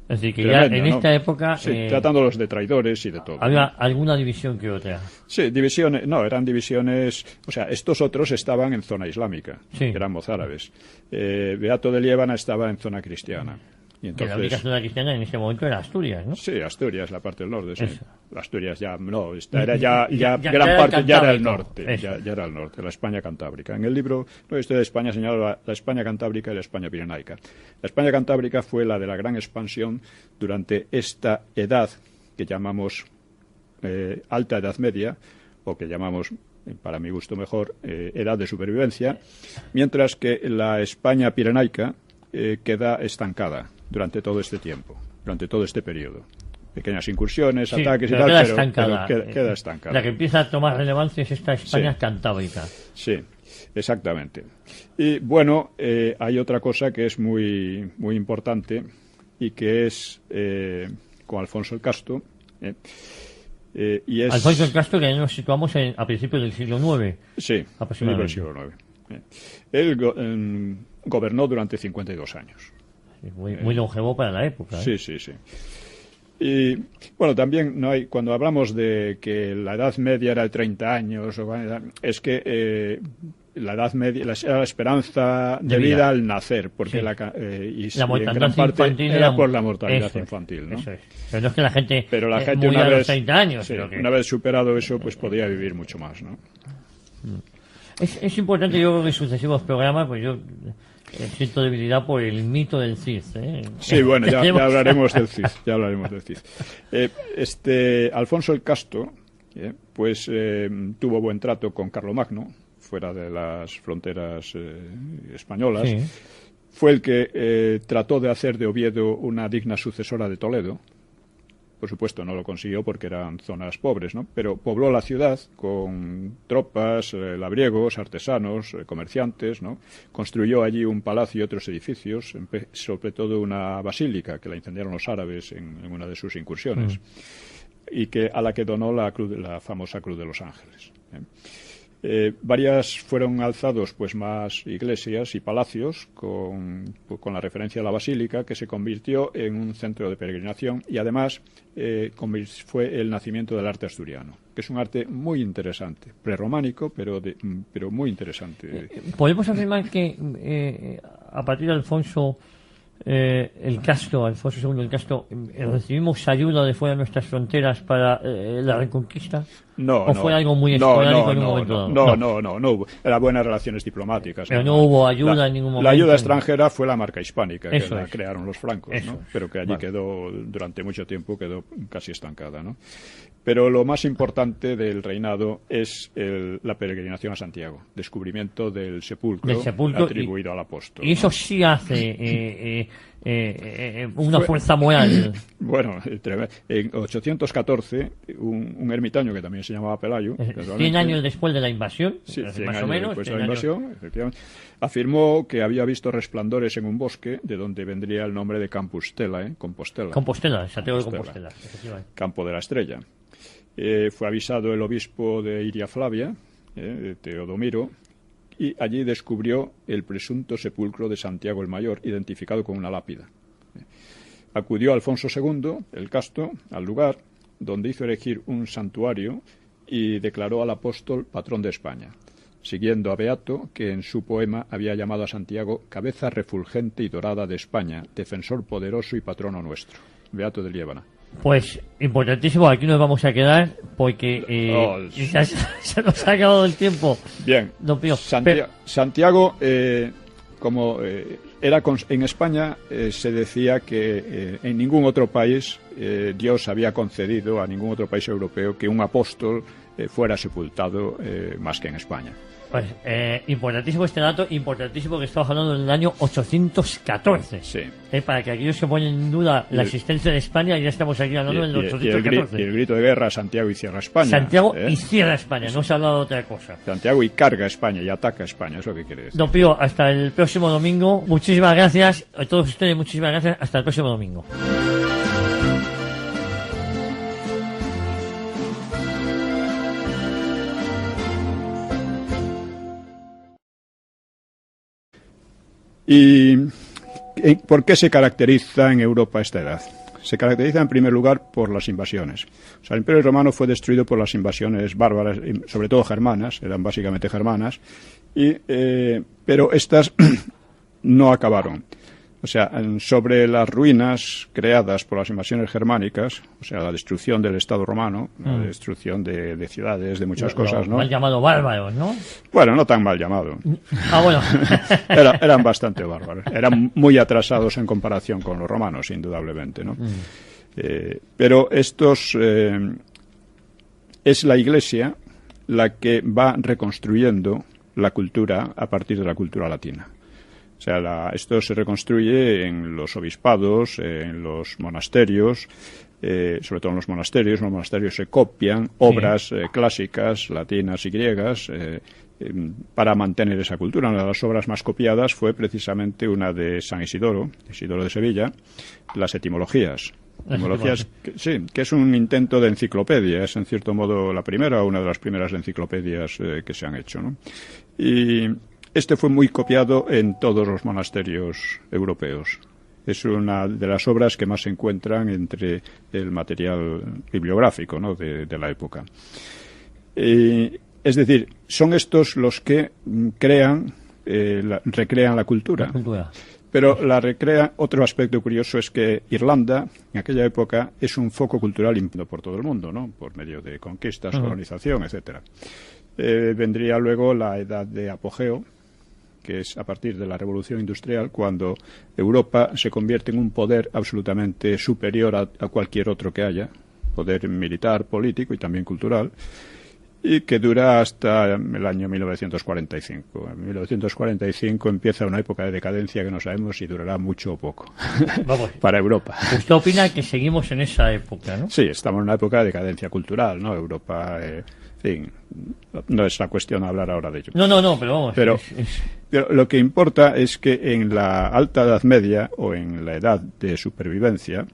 B: Es decir, que
A: Tremendo,
B: ya en
A: ¿no?
B: esta época...
A: Sí, tratándolos de traidores y de todo.
B: Había alguna división que otra.
A: Sí, divisiones, no, eran divisiones, o sea, estos otros estaban en zona islámica,
B: Sí.
A: que eran mozárabes. Beato de Liébana estaba en zona cristiana. Y
B: Que la única
A: entonces,
B: zona cristiana en ese momento era Asturias, ¿no?
A: sí, Asturias, la parte del norte, sí.
B: Eso.
A: Asturias ya, no, era ya
B: Ya
A: gran
B: era
A: parte,
B: el
A: ya era el
B: Cantábrico.
A: norte,
B: Eso.
A: ya era el norte, la España cantábrica. En el libro No historia de España señala la España cantábrica y la España pirenaica. La España cantábrica fue la de la gran expansión durante esta edad que llamamos alta edad media, o que llamamos, para mi gusto mejor, edad de supervivencia, mientras que la España pirenaica queda estancada durante todo este tiempo, durante todo este periodo. Pequeñas incursiones,
B: Sí,
A: ataques y
B: pero
A: tal,
B: queda
A: pero
B: estancada.
A: queda estancada.
B: La que empieza a tomar relevancia es esta España
A: Sí.
B: cantábrica.
A: Sí, exactamente. Y bueno, hay otra cosa que es muy, muy importante y que es con Alfonso el Casto. Y es,
B: Alfonso el Castro, que nos situamos a principios del siglo IX.
A: Sí,
B: aproximadamente.
A: del siglo IX. Él gobernó durante 52 años.
B: Muy longevo para la época.
A: Sí, sí, sí. Y bueno, también no hay, cuando hablamos de que la edad media era de 30 años, es que la edad media era la esperanza de vida al nacer, porque
B: Sí.
A: y
B: La
A: en
B: mortalidad
A: gran parte
B: infantil
A: era por la mortalidad
B: eso es,
A: infantil, ¿no?
B: Eso es. Pero no es que la gente,
A: Pero la gente
B: muriera
A: una
B: a los
A: vez,
B: 30 años.
A: sí,
B: Pero que
A: una vez superado eso, pues podía vivir mucho más, ¿no?
B: es importante, yo creo que en sucesivos programas, pues yo siento debilidad por el mito del Cid.
A: Sí, bueno, ya
B: Tenemos-
A: hablaremos del Cid, ya hablaremos del Cid. Alfonso el Casto, pues tuvo buen trato con Carlomagno, fuera de las fronteras españolas.
B: Sí.
A: Fue el que trató de hacer de Oviedo una digna sucesora de Toledo. Por supuesto, no lo consiguió porque eran zonas pobres, ¿no? Pero pobló la ciudad con tropas, labriegos, artesanos, comerciantes, ¿no? Construyó allí un palacio y otros edificios, sobre todo una basílica que la incendiaron los árabes en una de sus incursiones, y a la que donó la famosa Cruz de los Ángeles. Varias fueron alzados pues más iglesias y palacios con la referencia a la basílica, que se convirtió en un centro de peregrinación y además fue el nacimiento del arte asturiano, que es un arte muy interesante, prerrománico, pero muy interesante.
B: Podemos afirmar que a partir de Alfonso Alfonso II el Casto, recibimos ayuda de fuera de nuestras fronteras para la reconquista.
A: No,
B: ¿O
A: no,
B: fue algo muy esporádico en un momento dado?
A: No hubo. Eran buenas relaciones diplomáticas.
B: Pero no hubo ayuda en ningún momento.
A: La ayuda extranjera fue la marca hispánica, que
B: Eso
A: la
B: es.
A: crearon los francos,
B: Eso
A: ¿no?
B: es.
A: Pero que allí
B: Vale.
A: quedó, durante mucho tiempo, quedó casi estancada, ¿no? Pero lo más importante del reinado es la peregrinación a Santiago, descubrimiento del sepulcro, atribuido al apóstol.
B: Y eso
A: ¿no?
B: sí hace una fuerza moral.
A: Bueno, en 814, un ermitaño que también se llamaba Pelayo,
B: 100 años después de la invasión,
A: sí, 100
B: más
A: años
B: o menos.
A: después de
B: 100
A: la
B: años.
A: invasión, efectivamente, afirmó que había visto resplandores en un bosque, de donde vendría el nombre de Compostela, Compostela,
B: Compostela, Santiago de
A: Compostela.
B: Compostela, efectivamente.
A: Campo de la Estrella. Fue avisado el obispo de Iria Flavia, Teodomiro, y allí descubrió el presunto sepulcro de Santiago el Mayor, identificado con una lápida. Acudió Alfonso II, el Casto, al lugar, donde hizo erigir un santuario y declaró al apóstol patrón de España, siguiendo a Beato, que en su poema había llamado a Santiago cabeza refulgente y dorada de España, defensor poderoso y patrono nuestro. Beato de Liébana.
B: Pues importantísimo, aquí nos vamos a quedar porque ya se nos ha acabado el tiempo.
A: Bien,
B: Don Pío.
A: Santiago, como era en España, se decía que en ningún otro país Dios había concedido a ningún otro país europeo que un apóstol fuera sepultado más que en España.
B: Pues importantísimo este dato, importantísimo que estamos hablando del año 814.
A: Sí.
B: Para que aquellos que ponen en duda la existencia de España, ya estamos aquí hablando del 814.
A: Y el grito de guerra, Santiago y cierra España.
B: Santiago y cierra España, no se ha hablado de otra cosa.
A: Santiago y carga España y ataca España, es lo que quiere decir.
B: Don Pío, hasta el próximo domingo. Muchísimas gracias a todos ustedes, muchísimas gracias. Hasta el próximo domingo.
A: ¿Por qué se caracteriza en Europa esta edad? Se caracteriza en primer lugar por las invasiones. O sea, el Imperio Romano fue destruido por las invasiones bárbaras, sobre todo germanas, eran básicamente germanas, pero estas no acabaron. O sea, sobre las ruinas creadas por las invasiones germánicas, o sea, la destrucción del Estado romano, la destrucción de ciudades, de muchas cosas, ¿no?
B: Mal llamado bárbaros, ¿no?
A: Bueno, no tan mal llamado.
B: Bueno.
A: Eran bastante bárbaros. Eran muy atrasados en comparación con los romanos, indudablemente, ¿no? Pero estos... es la Iglesia la que va reconstruyendo la cultura a partir de la cultura latina. O sea, esto se reconstruye en los obispados, en los monasterios, sobre todo en los monasterios se copian obras clásicas, latinas y griegas, para mantener esa cultura. Una de las obras más copiadas fue precisamente una de San Isidoro de Sevilla, las etimologías. Etimologías, que es un intento de enciclopedia, es en cierto modo la primera o una de las primeras enciclopedias que se han hecho, ¿no? Y este fue muy copiado en todos los monasterios europeos. Es una de las obras que más se encuentran entre el material bibliográfico, ¿no?, de la época. Es decir, son estos los que recrean la cultura. Pero la recrea. Otro aspecto curioso es que Irlanda, en aquella época, es un foco cultural por todo el mundo, ¿no?, por medio de conquistas, colonización, etcétera. Vendría luego la edad de apogeo, que es a partir de la Revolución Industrial, cuando Europa se convierte en un poder absolutamente superior a cualquier otro que haya, poder militar, político y también cultural, y que dura hasta el año 1945. En 1945 empieza una época de decadencia que no sabemos si durará mucho o poco. Vamos, para Europa.
B: ¿Usted opina que seguimos en esa época, no?
A: Sí, estamos en una época de decadencia cultural, ¿no? Europa... Sí, no es la cuestión hablar ahora de ello.
B: No, pero vamos.
A: Pero lo que importa es que en la Alta Edad Media o en la Edad de Supervivencia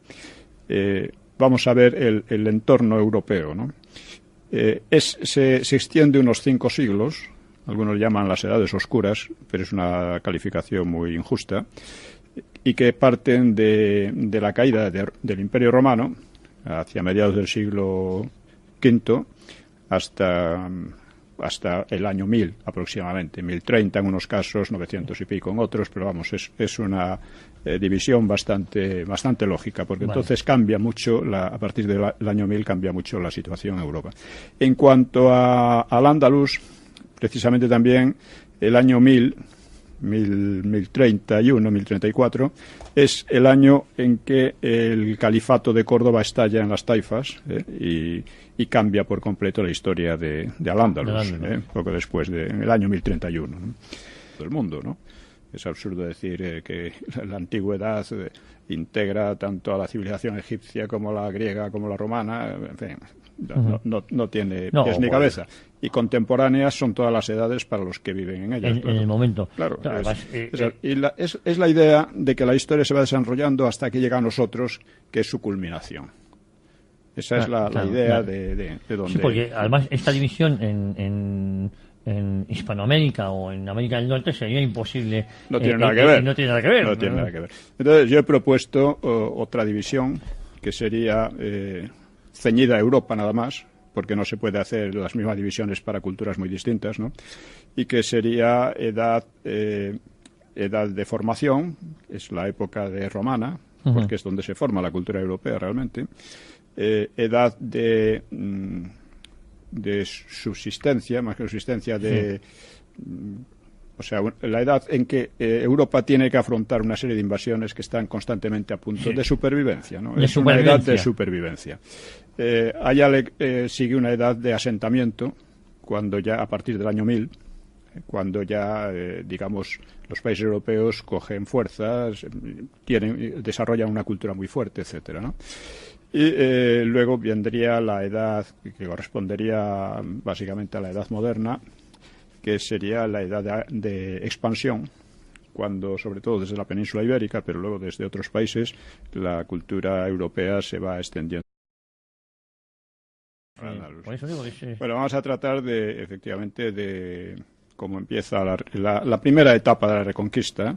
A: vamos a ver el entorno europeo, ¿no? Se extiende unos 5 siglos, algunos llaman las Edades Oscuras, pero es una calificación muy injusta, y que parten de la caída del Imperio Romano hacia mediados del siglo V hasta el año 1000 aproximadamente, 1030 en unos casos, 900 y pico en otros, pero vamos, es una división bastante lógica, porque entonces cambia mucho, a partir del año 1000 cambia mucho la situación en Europa. En cuanto al Andalus, precisamente también el año 1031, 1034, es el año en que el califato de Córdoba estalla en las taifas y cambia por completo la historia de Al-Ándalus, poco después, en el año 1031, ¿no? Del mundo, ¿no? Es absurdo decir que la antigüedad integra tanto a la civilización egipcia como la griega como la romana, en fin, no tiene pies ni cabeza. Y contemporáneas son todas las edades para los que viven en ellas.
B: En el momento.
A: Claro. Es la idea de que la historia se va desarrollando hasta que llega a nosotros, que es su culminación. Esa es la idea de donde...
B: Sí, porque además esta división en Hispanoamérica o en América del Norte sería imposible.
A: No tiene nada que ver.
B: No tiene nada que ver.
A: No tiene nada que ver. Entonces yo he propuesto otra división que sería ceñida a Europa nada más, porque no se puede hacer las mismas divisiones para culturas muy distintas, ¿no? Y que sería edad de formación, es la época de romana, porque es donde se forma la cultura europea realmente. Edad de subsistencia, más que subsistencia, o sea, la edad en que Europa tiene que afrontar una serie de invasiones que están constantemente a punto de supervivencia, ¿no? Es una edad de supervivencia. Allá sigue una edad de asentamiento, cuando ya a partir del año 1000, cuando ya, digamos, los países europeos cogen fuerzas, desarrollan una cultura muy fuerte, etcétera, ¿no? Y luego vendría la edad que correspondería básicamente a la edad moderna, que sería la edad de expansión, cuando, sobre todo desde la península ibérica, pero luego desde otros países, la cultura europea se va extendiendo.
B: Por eso digo que
A: Bueno, vamos a tratar efectivamente de cómo empieza la primera etapa de la Reconquista,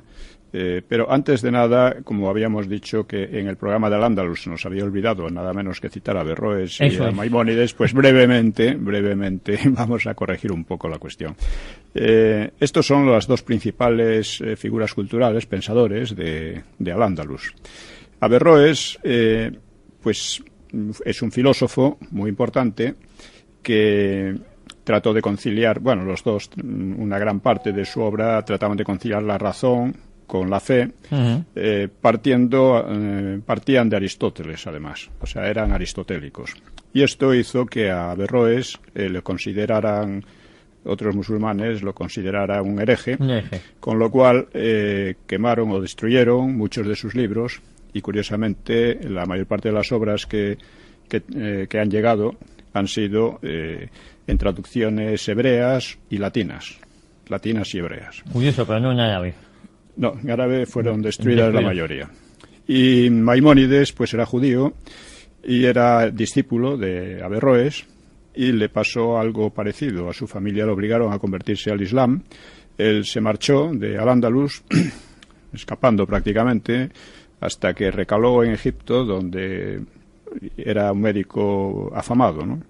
A: Pero antes de nada, como habíamos dicho que en el programa de Al-Ándalus nos había olvidado nada menos que citar a Averroes y a Maimónides, pues brevemente vamos a corregir un poco la cuestión. Estos son las dos principales figuras culturales, pensadores de Al-Ándalus. Averroes, pues es un filósofo muy importante que trató de conciliar, bueno, los dos, una gran parte de su obra trataban de conciliar la razón con la fe, partían de Aristóteles, además, o sea, eran aristotélicos. Y esto hizo que a Averroes le consideraran, otros musulmanes lo consideraran un hereje, con lo cual quemaron o destruyeron muchos de sus libros y, curiosamente, la mayor parte de las obras que han llegado han sido en traducciones hebreas y latinas y hebreas.
B: Curioso, pero no en árabe.
A: No, en árabe fueron destruidas la mayoría. Y Maimónides, pues era judío y era discípulo de Averroes, y le pasó algo parecido. A su familia lo obligaron a convertirse al Islam. Él se marchó de Al-Ándalus, escapando prácticamente, hasta que recaló en Egipto, donde era un médico afamado, ¿no?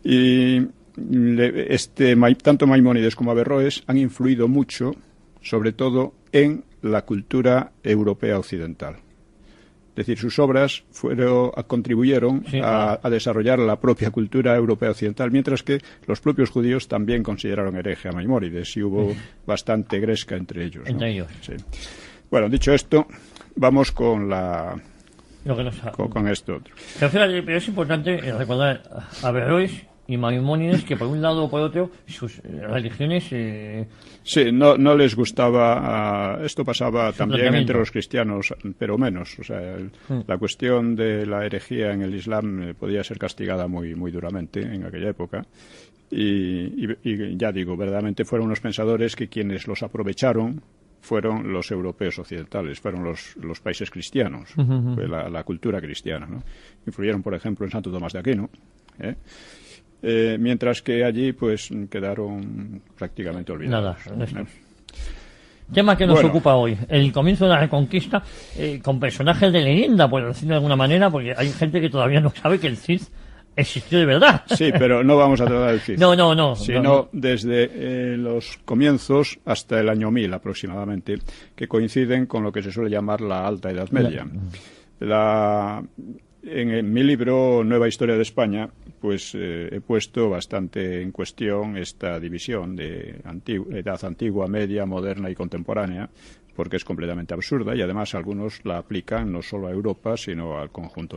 A: Y tanto Maimónides como Averroes han influido mucho, sobre todo en la cultura europea occidental. Es decir, sus obras contribuyeron a desarrollar la propia cultura europea occidental, mientras que los propios judíos también consideraron hereje a Maimónides y hubo bastante gresca entre ellos, ¿no? Sí. Bueno, dicho esto, vamos con con esto otro.
B: Pero es importante recordar a Averroes y Maimónides, que por un lado o por otro sus religiones...
A: Sí, no les gustaba... esto pasaba también entre los cristianos, pero menos. O sea, la cuestión de la herejía en el Islam podía ser castigada muy, muy duramente en aquella época. Y ya digo, verdaderamente fueron unos pensadores que quienes los aprovecharon fueron los europeos occidentales, fueron los países cristianos, fue la cultura cristiana, ¿no? Influyeron, por ejemplo, en Santo Tomás de Aquino, mientras que allí pues quedaron prácticamente olvidados.
B: Nada, tema que nos ocupa hoy, el comienzo de la Reconquista, con personajes de leyenda, por decirlo de alguna manera, porque hay gente que todavía no sabe que el Cid existió de verdad.
A: Sí, pero no vamos a tratar del Cid.
B: No.
A: Sino desde los comienzos hasta el año 1000 aproximadamente, que coinciden con lo que se suele llamar la Alta Edad Media. En mi libro Nueva Historia de España, pues he puesto bastante en cuestión esta división de edad antigua, media, moderna y contemporánea, porque es completamente absurda y además algunos la aplican no solo a Europa, sino al conjunto